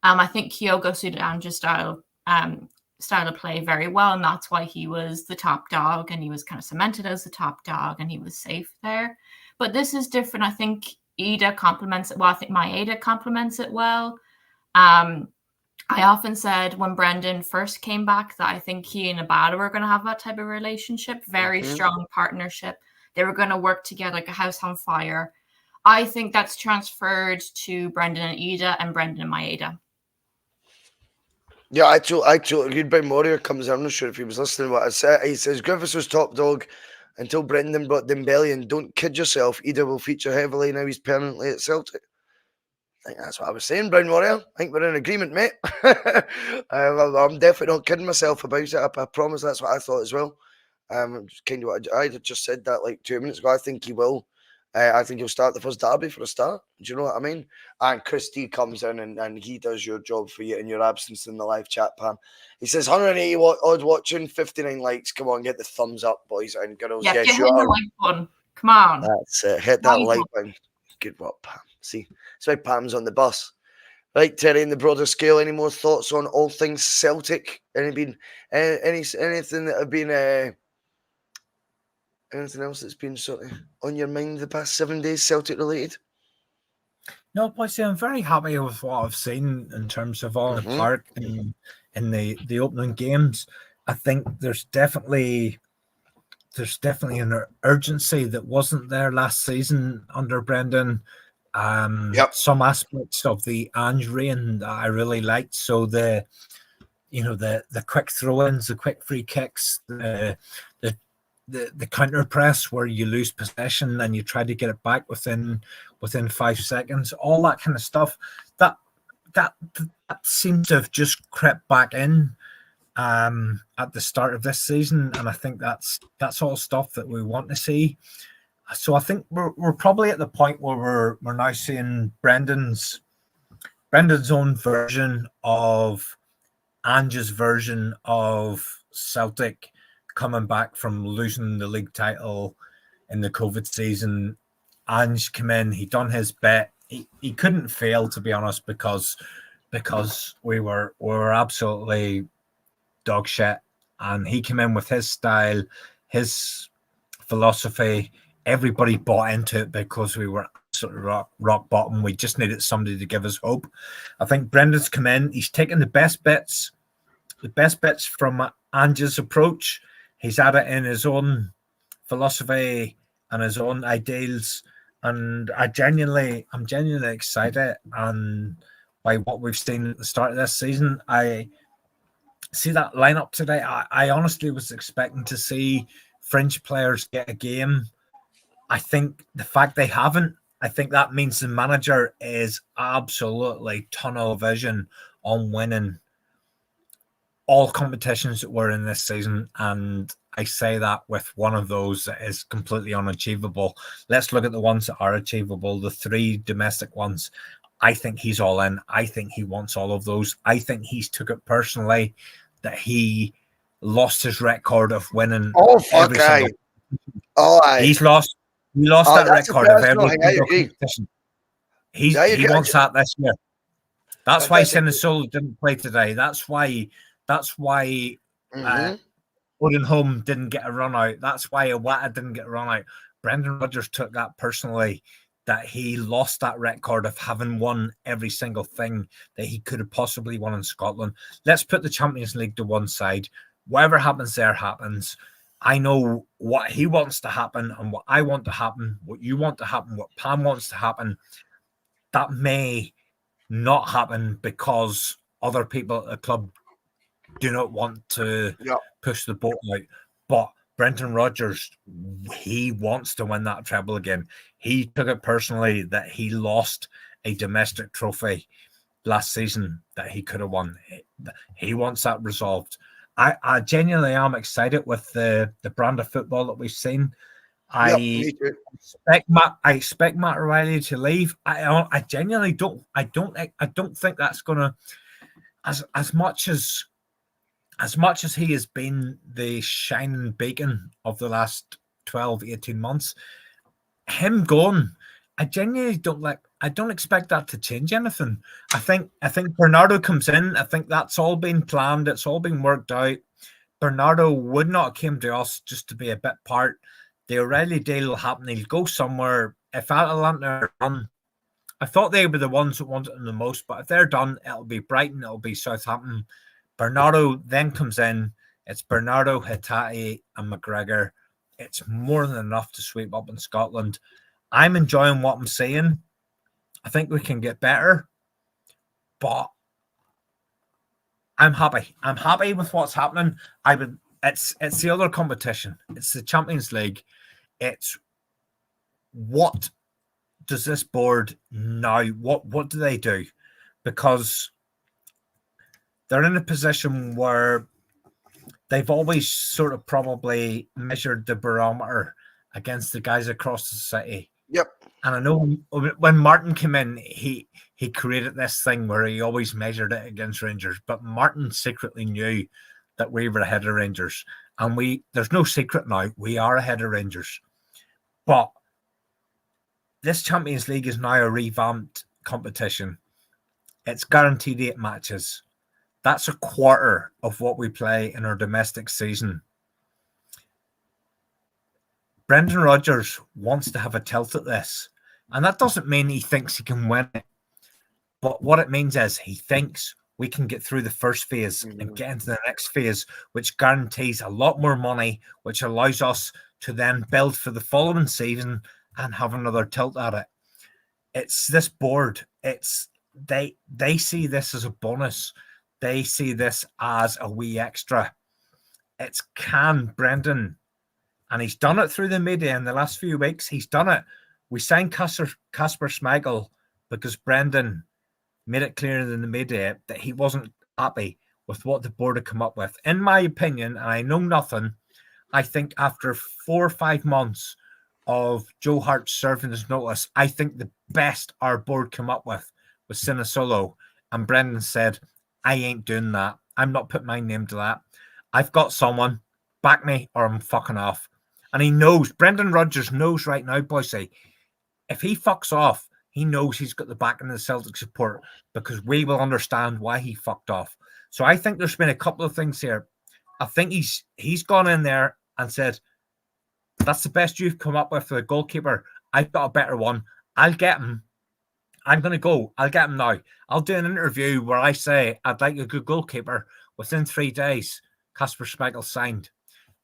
I think Kyogo suited Ange's style of play very well, and that's why he was the top dog, and he was kind of cemented as the top dog, and he was safe there. But this is different. I think Idah complements it well. I think Maeda complements it well. I often said when Brendan first came back that I think he and Maeda were going to have that type of relationship, very strong partnership. They were going to work together like a house on fire. I think that's transferred to Brendan and Idah and Brendan and Maeda. Yeah, I totally agreed. Ben Moria comes in. I'm not sure if he was listening to what I said. He says Griffiths was top dog until Brendan brought Dembele, and don't kid yourself, Idah will feature heavily now he's permanently at Celtic. I think that's what I was saying, Brown Warrior. I think we're in agreement, mate. I'm definitely not kidding myself about it. I promise that's what I thought as well. Kind of what I just said that like 2 minutes ago. I think he will. I think he'll start the first derby for a start. Do you know what I mean? And Chris D comes in and he does your job for you in your absence in the live chat, Pam. He says 180 odd watching, 59 likes. Come on, get the thumbs up, boys and girls. Yeah, get the like button. Come on. That's it. Hit that like button. Good work, Pam. See, that's why Pam's on the bus. Right, Terry, in the broader scale, any more thoughts on all things Celtic? Anything that have been... anything else that's been sort of on your mind the past 7 days, Celtic related? No, Bhoycie, I'm very happy with what I've seen in terms of Allen Park in the opening games. I think there's definitely an urgency that wasn't there last season under Brendan. Some aspects of the Ange reign that I really liked. So the quick throw-ins, the quick free kicks, the counter press where you lose possession and you try to get it back within 5 seconds, all that kind of stuff. That seems to have just crept back in at the start of this season, and I think that's all stuff that we want to see. So I think we're probably at the point where we're now seeing Brendan's own version of Ange's version of Celtic coming back from losing the league title in the COVID season. Ange came in, he done his bit. He couldn't fail, to be honest, because we were absolutely dog shit. And he came in with his style, his philosophy. Everybody bought into it because we were absolutely rock bottom. We just needed somebody to give us hope. I think Brendan's come in. He's taken the best bits from Ange's approach. He's added in his own philosophy and his own ideals. And I'm genuinely excited. And by what we've seen at the start of this season, I see that lineup today. I honestly was expecting to see French players get a game. I think the fact they haven't, I think that means the manager is absolutely tunnel vision on winning all competitions that were in this season. And I say that with one of those that is completely unachievable. Let's look at the ones that are achievable, the 3 domestic ones. I think he's all in. I think he wants all of those. I think he's took it personally that he lost his record of winning. Oh, fuck, aye. Oh, aye. He lost that record of every single competition. He wants that this year. That's why Sinisolo didn't play today. That's why Odenholm didn't get a run out. That's why Iwata didn't get a run out. Brendan Rodgers took that personally, that he lost that record of having won every single thing that he could have possibly won in Scotland. Let's put the Champions League to one side. Whatever happens there happens. I know what he wants to happen and what I want to happen, what you want to happen, what Pam wants to happen. That may not happen because other people at the club do not want to push the boat out. But Brendan Rodgers, he wants to win that treble again. He took it personally that he lost a domestic trophy last season that he could have won. He wants that resolved. I genuinely am excited with the brand of football that we've seen. I expect Matt O'Reilly to leave. I genuinely don't. I don't think that's gonna, as much as he has been the shining beacon of the last 12, 18 months, him going, I genuinely I don't expect that to change anything. I think Bernardo comes in. I think that's all been planned. It's all been worked out. Bernardo would not have came to us just to be a bit part. The O'Reilly deal will happen. He'll go somewhere. If Atalanta are done, I thought they were the ones that wanted him the most, but if they're done, it'll be Brighton, it'll be Southampton. Bernardo then comes in. It's Bernardo, Hatate, and McGregor. It's more than enough to sweep up in Scotland. I'm enjoying what I'm seeing. I think we can get better, but I'm happy. I'm happy with what's happening. It's the other competition. It's the Champions League. It's what does this board now? What do they do? Because they're in a position where they've always sort of probably measured the barometer against the guys across the city. Yep. And I know when Martin came in, he created this thing where he always measured it against Rangers. But Martin secretly knew that we were ahead of Rangers. And there's no secret now. We are ahead of Rangers. But this Champions League is now a revamped competition. It's guaranteed 8 matches. That's a quarter of what we play in our domestic season. Brendan Rodgers wants to have a tilt at this. And that doesn't mean he thinks he can win it. But what it means is he thinks we can get through the first phase and get into the next phase, which guarantees a lot more money, which allows us to then build for the following season and have another tilt at it. It's this board. They see this as a bonus. They see this as a wee extra. It's can Brendan, and he's done it through the media in the last few weeks. He's done it. We signed Kasper Schmeichel because Brendan made it clear in the media that he wasn't happy with what the board had come up with. In my opinion, and I know nothing, I think after 4 or 5 months of Joe Hart serving his notice, I think the best our board came up with was Sinisolo. And Brendan said, I ain't doing that. I'm not putting my name to that. I've got someone. back me or I'm fucking off. And he knows, Brendan Rodgers knows right now, Bhoycie, if he fucks off, he knows he's got the backing of the Celtic support because we will understand why he fucked off. So I think there's been a couple of things here. I think he's gone in there and said, that's the best you've come up with for the goalkeeper. I've got a better one. I'll get him. I'm going to go. I'll get him now. I'll do an interview where I say I'd like a good goalkeeper. Within 3 days, Kasper Schmeichel signed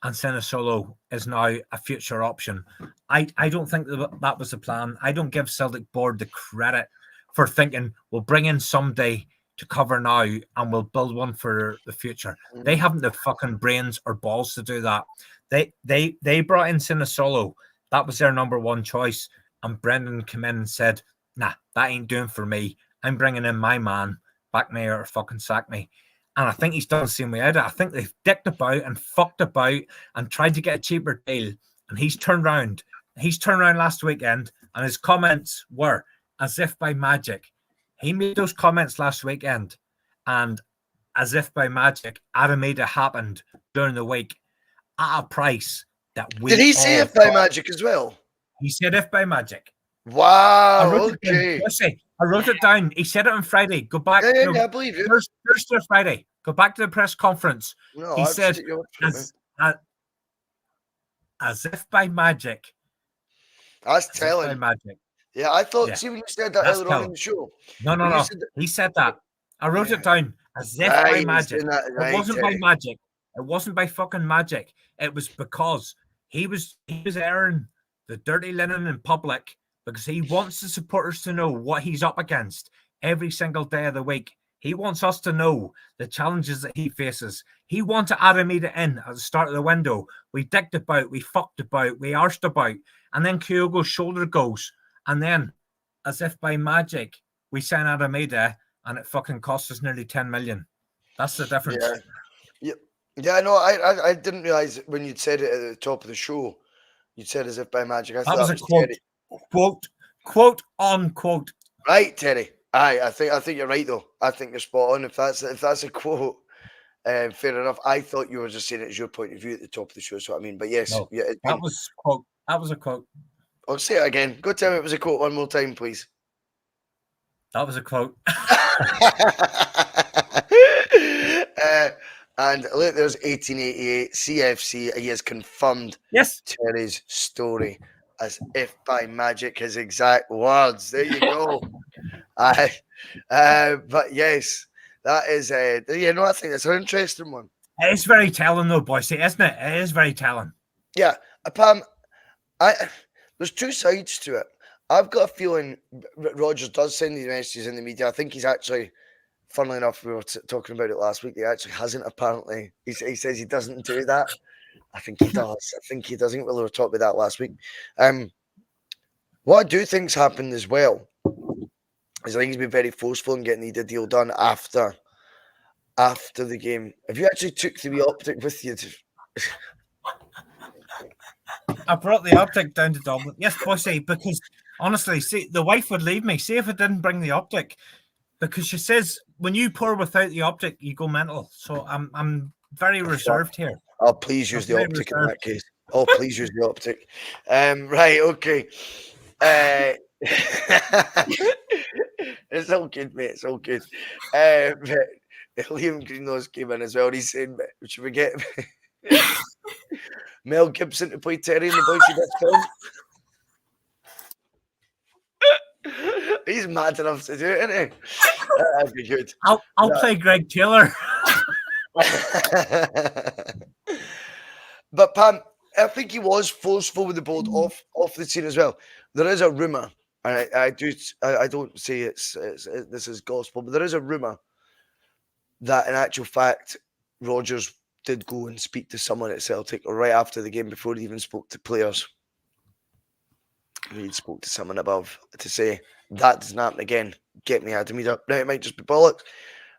and Sinisolo is now a future option. I don't think that was the plan. I don't give Celtic board the credit for thinking we'll bring in somebody to cover now and we'll build one for the future. They haven't the fucking brains or balls to do that. They brought in Sinisolo. That was their number one choice. And Brendan came in and said, nah, that ain't doing for me. I'm bringing in my man. Back me or fucking sack me. And I think he's done the same way Idah. I think they've dicked about and fucked about and tried to get a cheaper deal. And he's turned around. He's turned around last weekend and his comments were as if by magic. He made those comments last weekend and as if by magic, Maeda happened during the week at a price that we Did he say if by magic as well? He said if by magic. Wow, okay. I wrote it down. He said it on Friday. Go back. Yeah, I believe you. Thursday or Friday. Go back to the press conference. No, he said, as if by magic. That's telling. By magic. Yeah, I thought, see when you said that earlier on in the show. No. He said that. I wrote it down. As if by magic. It wasn't by magic. It wasn't by fucking magic. It was because he was airing the dirty linen in public because he wants the supporters to know what he's up against every single day of the week. He wants us to know the challenges that he faces. He wanted Maeda in at the start of the window. We dicked about, we fucked about, we arsed about, and then Kyogo's shoulder goes. And then, as if by magic, we sign Maeda and it fucking cost us nearly 10 million. That's the difference. Yeah, no, I didn't realise when you'd said it at the top of the show, you'd said as if by magic. I that was a quote unquote. Right, Terry. I think you're right though. I think you're spot on. If that's a quote, fair enough. I thought you were just saying it as your point of view at the top of the show. So I mean, but yes, no, yeah, that was quote. That was a quote. I'll say it again. Go tell me it was a quote one more time, please. That was a quote. And look, there's 1888 CFC. He has confirmed Terry's story as if by magic, his exact words. There you go. But yes, that is I think that's an interesting one. It is very telling though, Bhoycie, isn't it? It is very telling. Yeah. Pam, there's two sides to it. I've got a feeling Rodgers does send these messages in the media. I think he's actually, funnily enough, we were talking about it last week. He actually hasn't, apparently. He says he doesn't do that. I think he does. I think he doesn't. We were talking about that last week. What I do think's happened as well is I think he's been very forceful in getting the deal done after the game. Have you actually took the optic with you? I brought the optic down to Dublin. Yes, Bhoycie, because honestly, see, the wife would leave me. See if I didn't bring the optic, because she says when you pour without the optic, you go mental. So I'm very reserved here. Oh, please use the optic in that case. Oh, please use the optic. Right, okay. It's all good, mate. It's all good. Liam Greenlaws came in as well. He's saying, should we get Mel Gibson to play Terry in the Bhoycie Bus film? He's mad enough to do it, isn't he? That'd be good. I'll play Greg Taylor. But Pam, I think he was forceful with the board off the scene as well. There is a rumour, and I don't say this is gospel, but there is a rumour that in actual fact Rodgers did go and speak to someone at Celtic right after the game before he even spoke to players. He spoke to someone above to say that doesn't happen again. Get me Maeda. Now it might just be bollocks,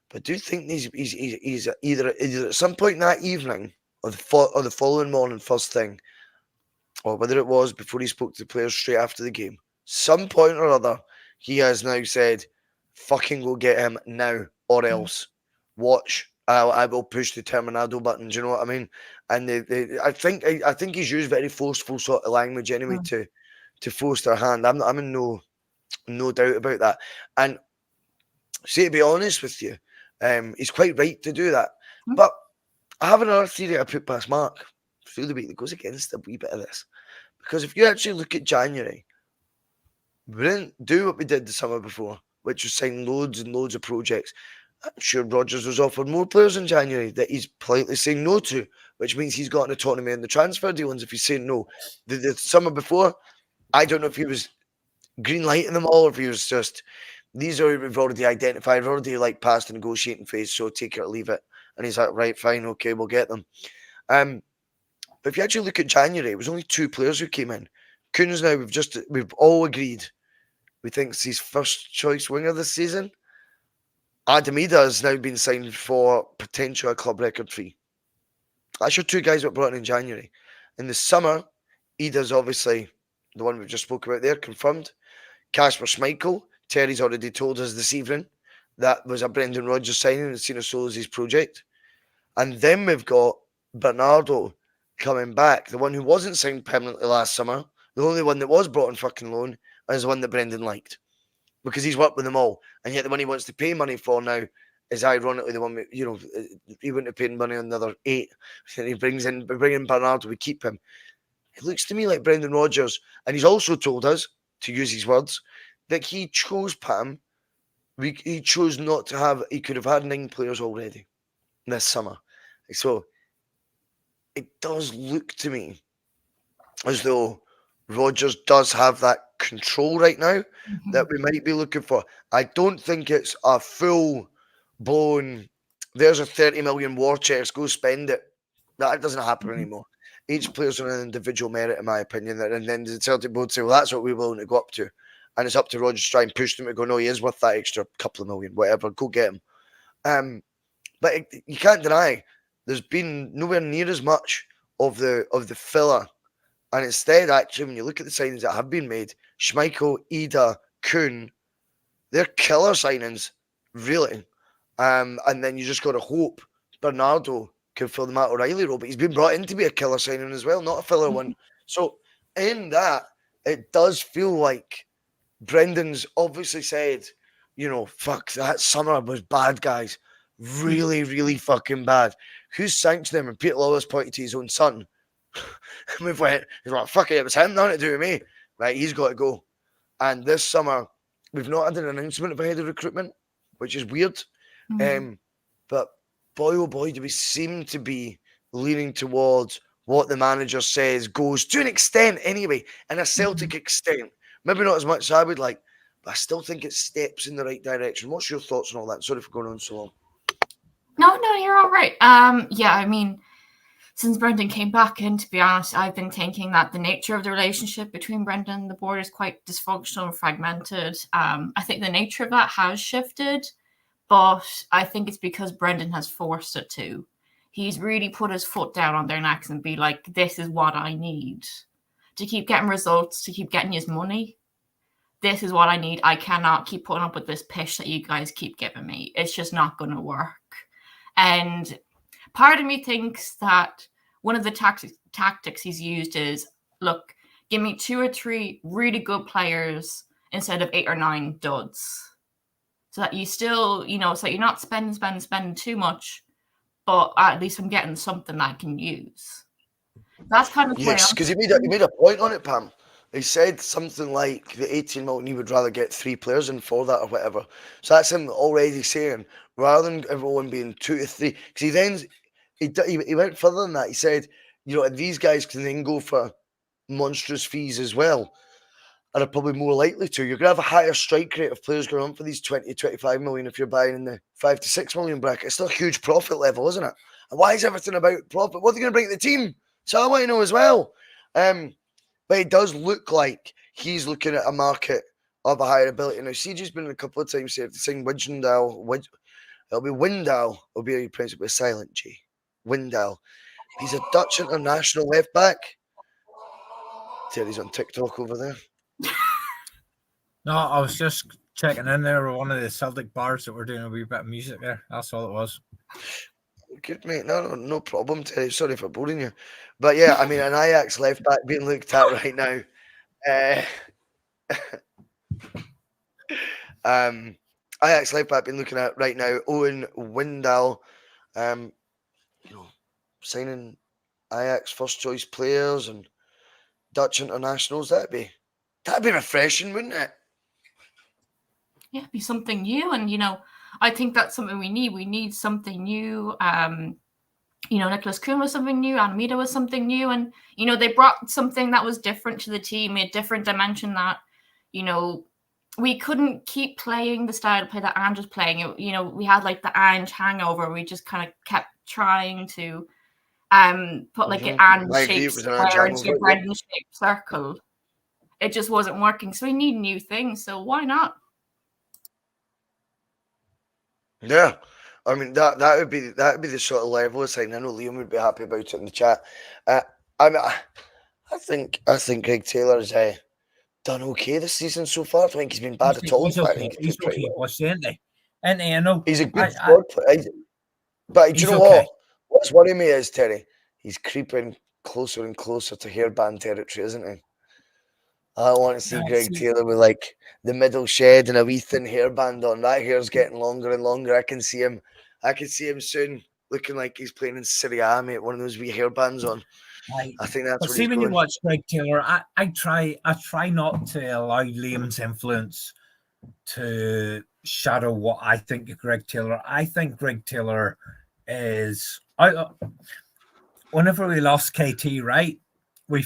but do you think he's either at some point in that evening or the following morning, first thing, or whether it was before he spoke to the players straight after the game, some point or other, he has now said, "Fucking go get him now, or else watch I will push the terminado button. Do you know what I mean? And I think he's used very forceful sort of language anyway to force their hand. I'm in no doubt about that. And see, to be honest with you, he's quite right to do that. But I have another theory I put past Mark through the week that goes against a wee bit of this. Because if you actually look at January, we didn't do what we did the summer before, which was sign loads and loads of projects. I'm sure Rodgers was offered more players in January that he's politely saying no to, which means he's got an autonomy in the transfer dealings if he's saying no. The summer before, I don't know if he was green lighting them all or if he was just, these are we've already identified, we've already like passed the negotiating phase, so take it or leave it. And he's like, right, fine, okay, we'll get them. But if you actually look at January, it was only 2 players who came in. Kuhn's now, we've all agreed we think it's his first choice winger this season. Idah has now been signed for potential club record fee. That's your 2 guys that were brought in January. In the summer, Idah's obviously the one we just spoke about there, confirmed. Kasper Schmeichel, Terry's already told us this evening that was a Brendan Rodgers signing and seen as his project. And then we've got Bernardo coming back, the one who wasn't signed permanently last summer, the only one that was brought on fucking loan, and is the one that Brendan liked. Because he's worked with them all. And yet the one he wants to pay money for now is ironically the one, he wouldn't have paid money on another 8. And he bring in Bernardo, we keep him. It looks to me like Brendan Rodgers, and he's also told us, to use his words, that he chose Pam. He chose not to have, he could have had 9 players already this summer. So it does look to me as though Rodgers does have that control right now that we might be looking for. I don't think it's a full-blown, there's a 30 million war chest, go spend it. That doesn't happen anymore. Each player's on an individual merit, in my opinion, and then the Celtic board say, well, that's what we're willing to go up to. And it's up to Rodgers to try and push them to go, no, he is worth that extra couple of million, whatever, go get him. But you can't deny there's been nowhere near as much of the filler. And instead, actually, when you look at the signings that have been made, Schmeichel, Idah, Kuhn, they're killer signings, really. And then you just got to hope Bernardo can fill the Matt O'Reilly role. But he's been brought in to be a killer signing as well, not a filler one. So in that, it does feel like Brendan's obviously said, fuck, that summer was bad, guys. Really, really fucking bad. Who's sanctioned him? And Peter Lawless pointed to his own son. And he's like, fuck it, it was him, nothing to do with me. Right, he's got to go. And this summer, we've not had an announcement of a head of recruitment, which is weird. But boy, oh boy, do we seem to be leaning towards what the manager says goes, to an extent anyway, and a Celtic extent. Maybe not as much as I would like, but I still think it steps in the right direction. What's your thoughts on all that? Sorry for going on so long. No, you're all right. Yeah, I mean, since Brendan came back in, to be honest, I've been thinking that the nature of the relationship between Brendan and the board is quite dysfunctional and fragmented. I think the nature of that has shifted, but I think it's because Brendan has forced it to. He's really put his foot down on their necks and be like, this is what I need to keep getting results, to keep getting his money. This is what I need. I cannot keep putting up with this pish that you guys keep giving me. It's just not going to work. And part of me thinks that one of the tactics he's used is, look, give me 2 or 3 really good players instead of 8 or 9 duds. So that you still, so you're not spending too much, but at least I'm getting something that I can use. That's kind of yes, because he made a point on it, Pam. He said something like the 18 million, he would rather get 3 players in for that or whatever. So that's him already saying, rather than everyone being 2 to 3, because he went further than that. He said, these guys can then go for monstrous fees as well, and are probably more likely to. You're going to have a higher strike rate of players going on for these 20, 25 million if you're buying in the 5 to 6 million bracket. It's still a huge profit level, isn't it? And why is everything about profit? What are they going to bring to the team? So I want to know as well. But it does look like he's looking at a market of a higher ability. Now, CJ's been a couple of times here to sing Windal. It'll be Windal. It'll be principally a silent G. Windal. He's a Dutch international left back. Terry's on TikTok over there. No, I was just checking in there with one of the Celtic bars that were doing a wee bit of music there. That's all it was. Good, mate. No problem, Terry. Sorry for boring you. But yeah, I mean, an Ajax left back being looked at right now. Uh, Ajax left back being looking at right now. Owen Windal, um, you know, signing Ajax first choice players and Dutch internationals. That'd be refreshing, wouldn't it? Yeah, be something new, and I think that's something we need. We need something new. Nicholas Kuhn was something new, and Maeda was something new, and they brought something that was different to the team, a different dimension that we couldn't keep playing the style of play that Ange was playing. We had like the Ange hangover. We just kind of kept trying to put like an Ange shaped square into a Brendan shaped circle. It just wasn't working. So we need new things. So why not? Yeah. I mean that would be the sort of level of signing. I know Liam would be happy about it in the chat. I mean, I think Greg Taylor's done okay this season so far. I don't think he's been bad at all. He's okay. He's okay, Bhoycie, isn't he? And I know he's a good squad player. But do you know what? What's worrying me is, Terry, he's creeping closer and closer to hairband territory, isn't he? I want to see Greg Taylor with like the middle shed and a wee thin hairband on. That hair's getting longer and longer. I can see him soon looking like he's playing in Serie A, mate. One of those wee hairbands on. I think that's what he's when going. You watch Greg Taylor, I try not to allow Liam's influence to shadow what I think of Greg Taylor. I think Greg Taylor is. Whenever we lost KT, right? We've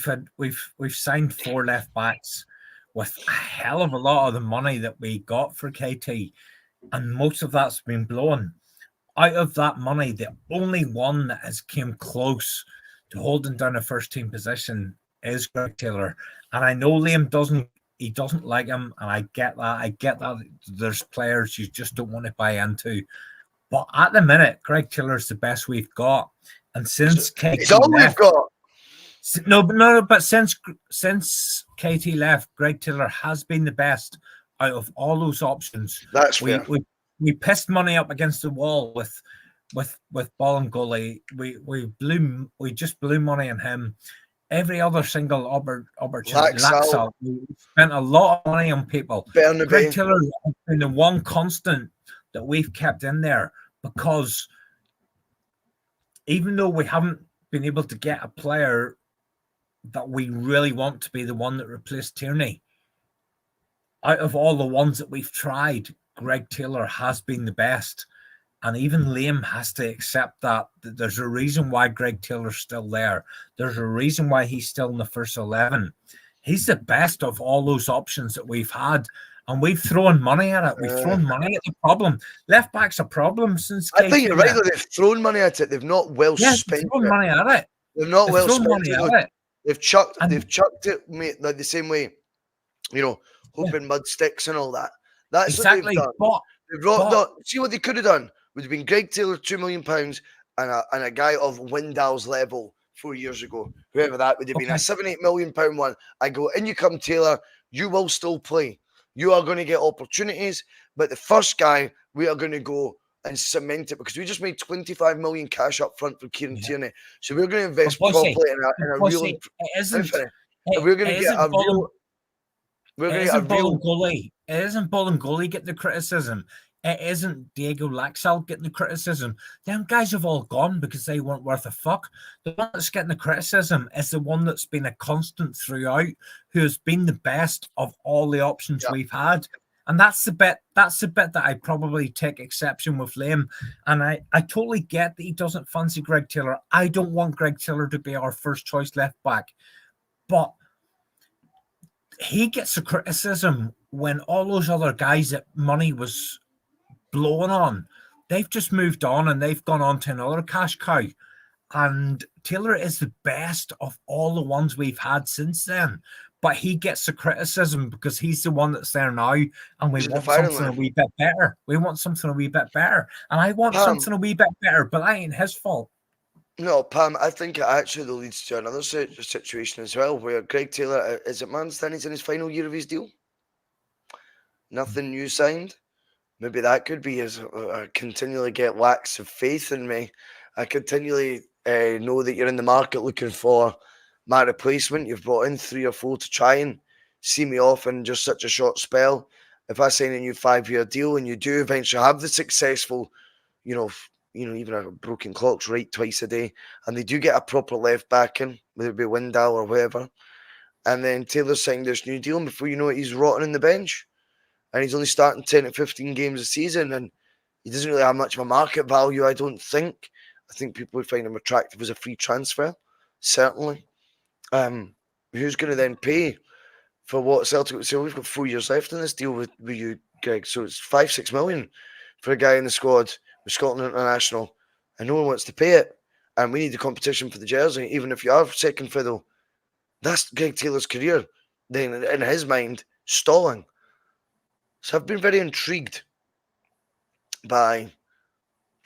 signed 4 left backs with a hell of a lot of the money that we got for KT, and most of that's been blown. Out of that money, the only one that has came close to holding down a first team position is Greg Taylor. And I know Liam doesn't like him, and I get that. I get that there's players you just don't want to buy into. But at the minute, Greg Taylor's the best we've got. And since KT left, we've got. But since KT left, Greg Taylor has been the best out of all those options. That's fair. We pissed money up against the wall with ball and goalie. We just blew money on him. Every other single opportunity, Laxalt, we spent a lot of money on people. Greg Taylor has been the one constant that we've kept in there, because even though we haven't been able to get a player that we really want to be the one that replaced Tierney, out of all the ones that we've tried, Greg Taylor has been the best. And even Liam has to accept that there's a reason why Greg Taylor's still there. There's a reason why he's still in the first 11. He's the best of all those options that we've had. And we've thrown money at it. We've thrown money at the problem. Left back's a problem since I think you're right, though. They've thrown money at it. They've not spent they've thrown money at it. They've not spent it. They've chucked it, mate, like the same way, hoping mud sticks and all that. That's exactly what they've done. See what they could have done would have been Greg Taylor, £2 million, and a guy of Windal's level 4 years ago. Whoever that would have been, a £7-8 million one. I go, in you come, Taylor. You will still play. You are going to get opportunities, but the first guy we are going to go and cement it, because we just made 25 million cash up front for Kieran Tierney. So we're going to invest properly in a real. We're going to get a real. We're going to get a real goalie. It isn't Ball and Goalie get the criticism. It isn't Diego Laxalt getting the criticism. Them guys have all gone because they weren't worth a fuck. The one that's getting the criticism is the one that's been a constant throughout, who has been the best of all the options we've had. And that's the bit that I probably take exception with Liam. And I totally get that he doesn't fancy Greg Taylor. I don't want Greg Taylor to be our first choice left back. But he gets the criticism when all those other guys that money was blowing on, they've just moved on and they've gone on to another cash cow. And Taylor is the best of all the ones we've had since then. But he gets the criticism because he's the one that's there now, and we want something a wee bit better. We want something a wee bit better. And I want something a wee bit better, but that ain't his fault. No, Pam, I think it actually leads to another situation as well, where Greg Taylor, is it my understanding he's in his final year of his deal? Nothing new signed? Maybe that could be his continually get lax of faith in me. I continually know that you're in the market looking for my replacement. You've brought in 3 or 4 to try and see me off in just such a short spell. If I sign a new 5-year deal and you do eventually have the successful, even a broken clock's right twice a day, and they do get a proper left back in, whether it be Windal or whatever, and then Taylor signed this new deal, and before you know it, he's rotting in the bench, and he's only starting 10 to 15 games a season, and he doesn't really have much of a market value, I don't think. I think people would find him attractive as a free transfer, certainly. Who's going to then pay for what Celtic would say? We've got 4 years left in this deal with you, Greg, so it's 5-6 million for a guy in the squad with Scotland International, and no one wants to pay it, and we need the competition for the jersey, even if you are second fiddle. That's Greg Taylor's career, then in his mind, stalling. So I've been very intrigued by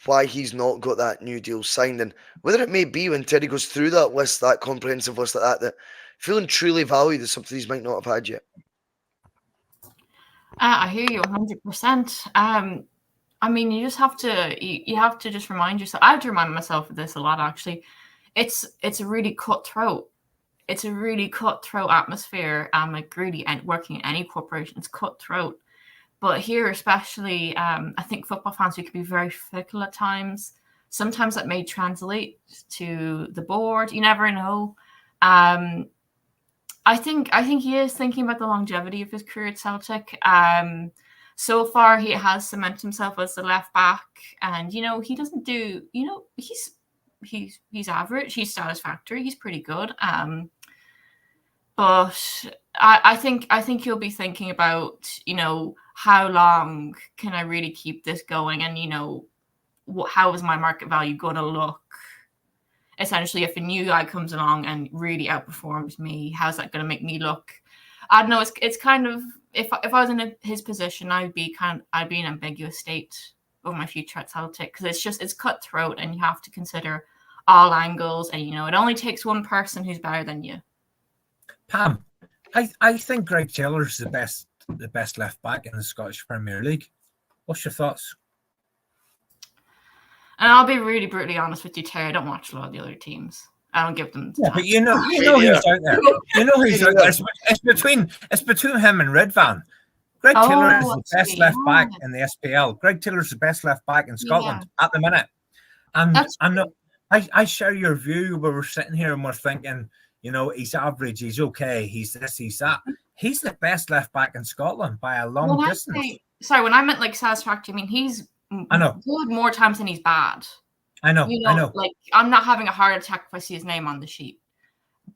why he's not got that new deal signed, and whether it may be when Terry goes through that list, that comprehensive list like that feeling truly valued is something he might not have had yet. I hear you 100%. I mean, you just have to you have to just remind yourself. I have to remind myself of this a lot, actually. It's a really cutthroat. It's a really cutthroat atmosphere. Like really, and working in any corporation, it's cutthroat. But here, especially, I think football fans, we can be very fickle at times. Sometimes that may translate to the board. You never know. I think he is thinking about the longevity of his career at Celtic. So far, he has cemented himself as the left back, and he doesn't do. He's average. He's satisfactory. He's pretty good. But I think he'll be thinking about how long can I really keep this going, and how is my market value going to look? Essentially, if a new guy comes along and really outperforms me, how's that going to make me look? I don't know. It's kind of if I was in his position, I'd be in an ambiguous state of my future at Celtic, because it's cutthroat, and you have to consider all angles, and it only takes one person who's better than you. Pam, I think Greg Taylor's the best left back in the Scottish Premier League. What's your thoughts? And I'll be really brutally honest with you, Terry. I don't watch a lot of the other teams. I don't give them. Yeah, but you know who's out there. You know who's out there. It's between him and Redvan. Greg Taylor is the best left back in the SPL. Greg Taylor's the best left back in Scotland at the minute. And I share your view where we're sitting here and we're thinking, he's average, he's okay, he's this, he's that. He's the best left back in Scotland by a long distance. When I meant satisfactory, I mean he's good more times than he's bad. I know. Like I'm not having a heart attack if I see his name on the sheet.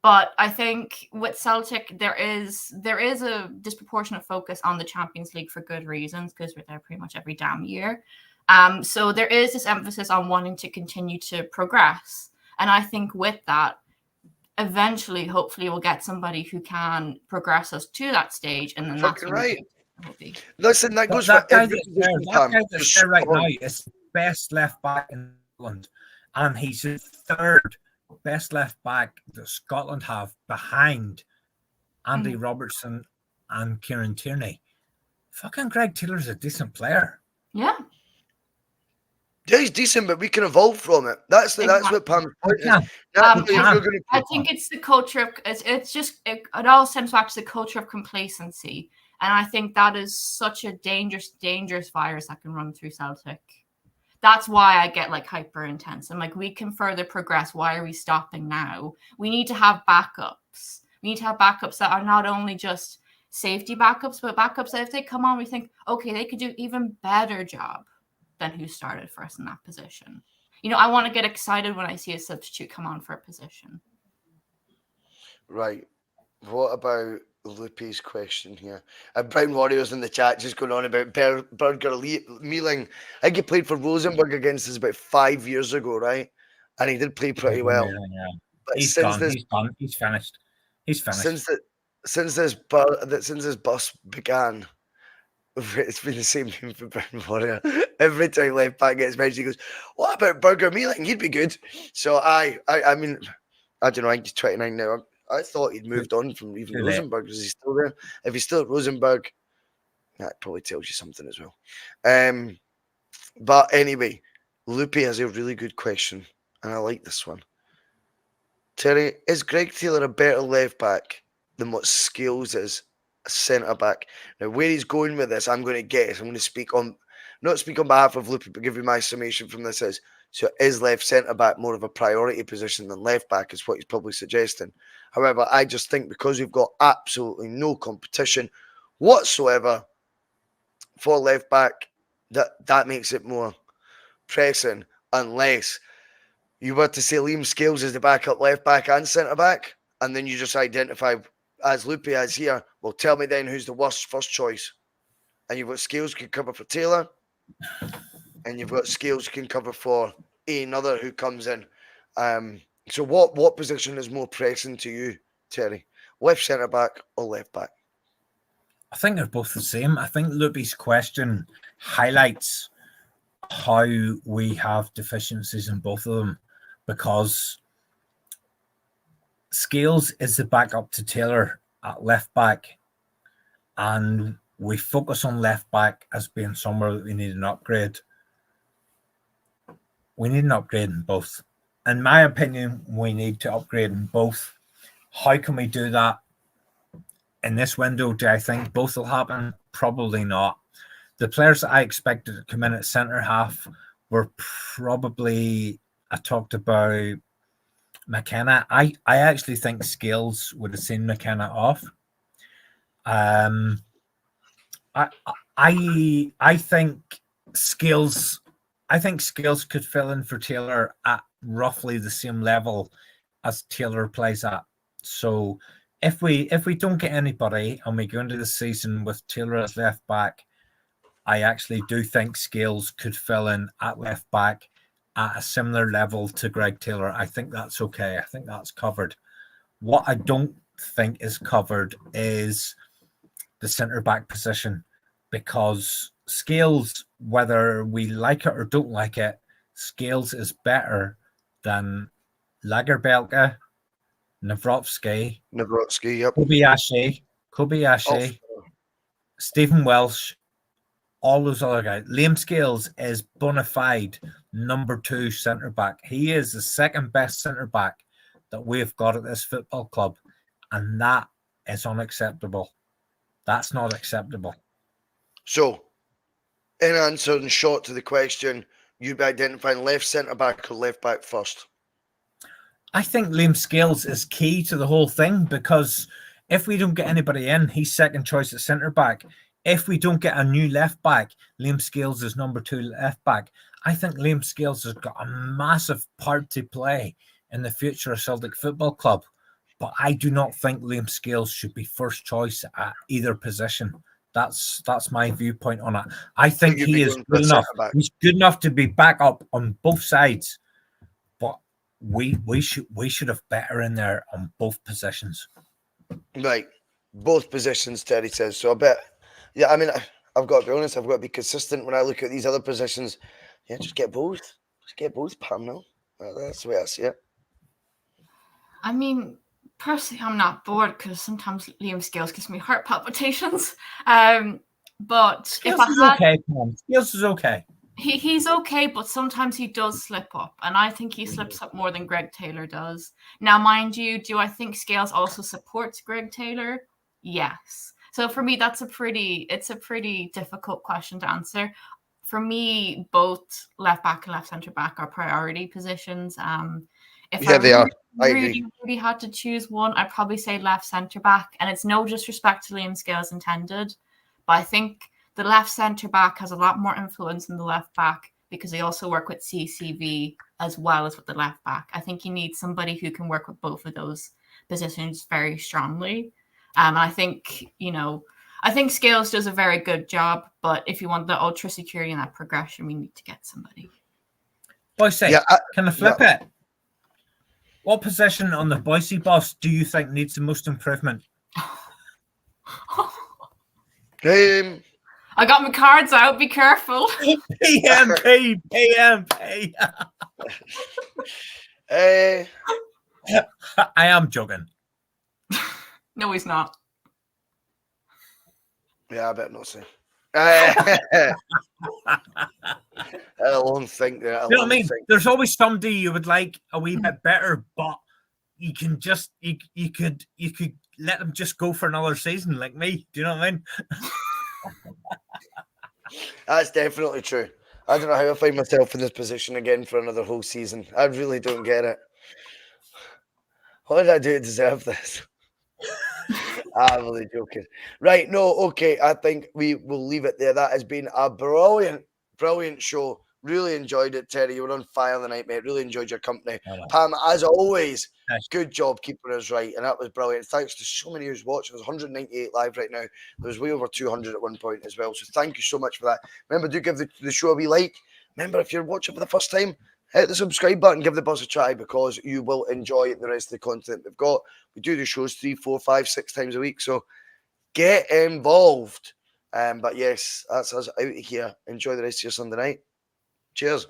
But I think with Celtic, there is a disproportionate focus on the Champions League for good reasons, because we're there pretty much every damn year. So there is this emphasis on wanting to continue to progress. And I think with that, eventually, hopefully, we'll get somebody who can progress us to that stage. And then that's right. Listen, that goes that for guy every that's there right now is the best left back in Scotland. And he's the third best left back that Scotland have behind Andy Robertson and Kieran Tierney. Fucking Greg Taylor's a decent player. Yeah. Yeah, he's decent, but we can evolve from it. That's what Pam's point is. I think it's the culture of it all stems back to the culture of complacency. And I think that is such a dangerous virus that can run through Celtic. That's why I get hyper intense. I'm like, we can further progress. Why are we stopping now? We need to have backups. We need to have backups that are not only just safety backups, but backups that if they come on, we think, okay, they could do even better job than who started first in that position. I want to get excited when I see a substitute come on for a position. Right. What about Loopy's question here? Brown Warriors in the chat just going on about Burger Mealing. I think he played for Rosenborg against us about 5 years ago, right? And he did play pretty well. Yeah. But he's done. He's finished. Since this bus began, it's been the same thing for Brown Warrior. Every time left back gets mentioned, he goes, "What about Burger Mealing? He'd be good." So I mean, I don't know. I think he's 29 now. I thought he'd moved on from even Rosenborg. Is he still there? If he's still at Rosenborg, that probably tells you something as well. But anyway, Loopy has a really good question. and I like this one. Terry, is Greg Taylor a better left back than what Scales is a centre back? Now, where he's going with this, I'm going to guess. I'm going to not speak on behalf of Loopy, but give you my summation from this is, so is left centre back more of a priority position than left back, is what he's probably suggesting. However, I just think because we've got absolutely no competition whatsoever for left back, that makes it more pressing, unless you were to say Liam Scales is the backup left back and centre back, and then you just identify, as Loopy has here, well, tell me then who's the worst first choice. And you've got Scales can cover for Taylor, and you've got Scales can cover for another who comes in. So what position is more pressing to you, Terry? Left centre back or left back? I think they're both the same. I think Loopy's question highlights how we have deficiencies in both of them, because Scales is the backup to Taylor at left back, and we focus on left back as being somewhere that we need an upgrade. We need an upgrade in both. In my opinion, we need to upgrade in both. How can we do that in this window? Do I think both will happen? Probably not. The players that I expected to come in at centre half were probably, I talked about McKenna. I actually think Scales would have seen McKenna off. I think Scales could fill in for Taylor at roughly the same level as Taylor plays at. So if we don't get anybody and we go into the season with Taylor as left back, I actually do think Scales could fill in at left back at a similar level to Greg Taylor. I think that's okay. I think that's covered. What I don't think is covered is the centre back position, because Scales, whether we like it or don't like it, Scales is better than Lagerbelka, Nawrocki, yep. Kobayashi, Stephen Welsh, all those other guys. Liam Scales is bona fide number 2 centre back. He is the second best centre back that we've got at this football club, and that is unacceptable. That's not acceptable. So, in answer and short to the question, you'd be identifying left centre back or left back first? I think Liam Scales is key to the whole thing, because if we don't get anybody in, he's second choice at centre back. If we don't get a new left back, Liam Scales is number 2 left back. I think Liam Scales has got a massive part to play in the future of Celtic Football Club, but I do not think Liam Scales should be first choice at either position. That's my viewpoint on it. I think he is good enough. He's good enough to be back up on both sides, but we should have better in there on both positions. Right, both positions, Terry says. So I bet. Yeah, I mean, I've got to be honest. I've got to be consistent when I look at these other positions. Yeah, just get both. Just get both, Pam. No, that's the way I see it. I mean, personally, I'm not bored because sometimes Liam Scales gives me heart palpitations. But Scales is okay, Pam. Scales is okay. He's okay, but sometimes he does slip up, and I think he slips up more than Greg Taylor does. Now, mind you, do I think Scales also supports Greg Taylor? Yes. So for me, it's a pretty difficult question to answer. For me, both left back and left centre back are priority positions. They are. I agree. Really had to choose one, I'd probably say left centre back, and it's no disrespect to Liam Scales intended, but I think the left centre back has a lot more influence than the left back because they also work with CCV as well as with the left back. I think you need somebody who can work with both of those positions very strongly. I think, Scales does a very good job, but if you want the ultra security and that progression, we need to get somebody. Bhoycie, can I flip it? What position on the Bhoycie Bus do you think needs the most improvement? I got my cards out. Be careful. P.M.P. I am joking. No, he's not. Yeah, I bet not so. I don't think that. You know what I mean? There's always somebody you would like a wee bit better, but you can just you could let them just go for another season like me. Do you know what I mean? That's definitely true. I don't know how I find myself in this position again for another whole season. I really don't get it. What did I do to deserve this? I'm really joking. Right, no, okay. I think we will leave it there. That has been a brilliant show. Really enjoyed it, Terry. You were on fire the night, mate. Really enjoyed your company. Pam, as always, good job keeping us right. And that was brilliant. Thanks to so many who's watching. There's 198 live right now. There was way over 200 at one point as well. So thank you so much for that. Remember, do give the show a wee like. Remember, if you're watching for the first time, hit the subscribe button, give the bus a try, because you will enjoy the rest of the content we've got. We do the shows 3, 4, 5, 6 times a week. So get involved. But yes, that's us out of here. Enjoy the rest of your Sunday night. Cheers.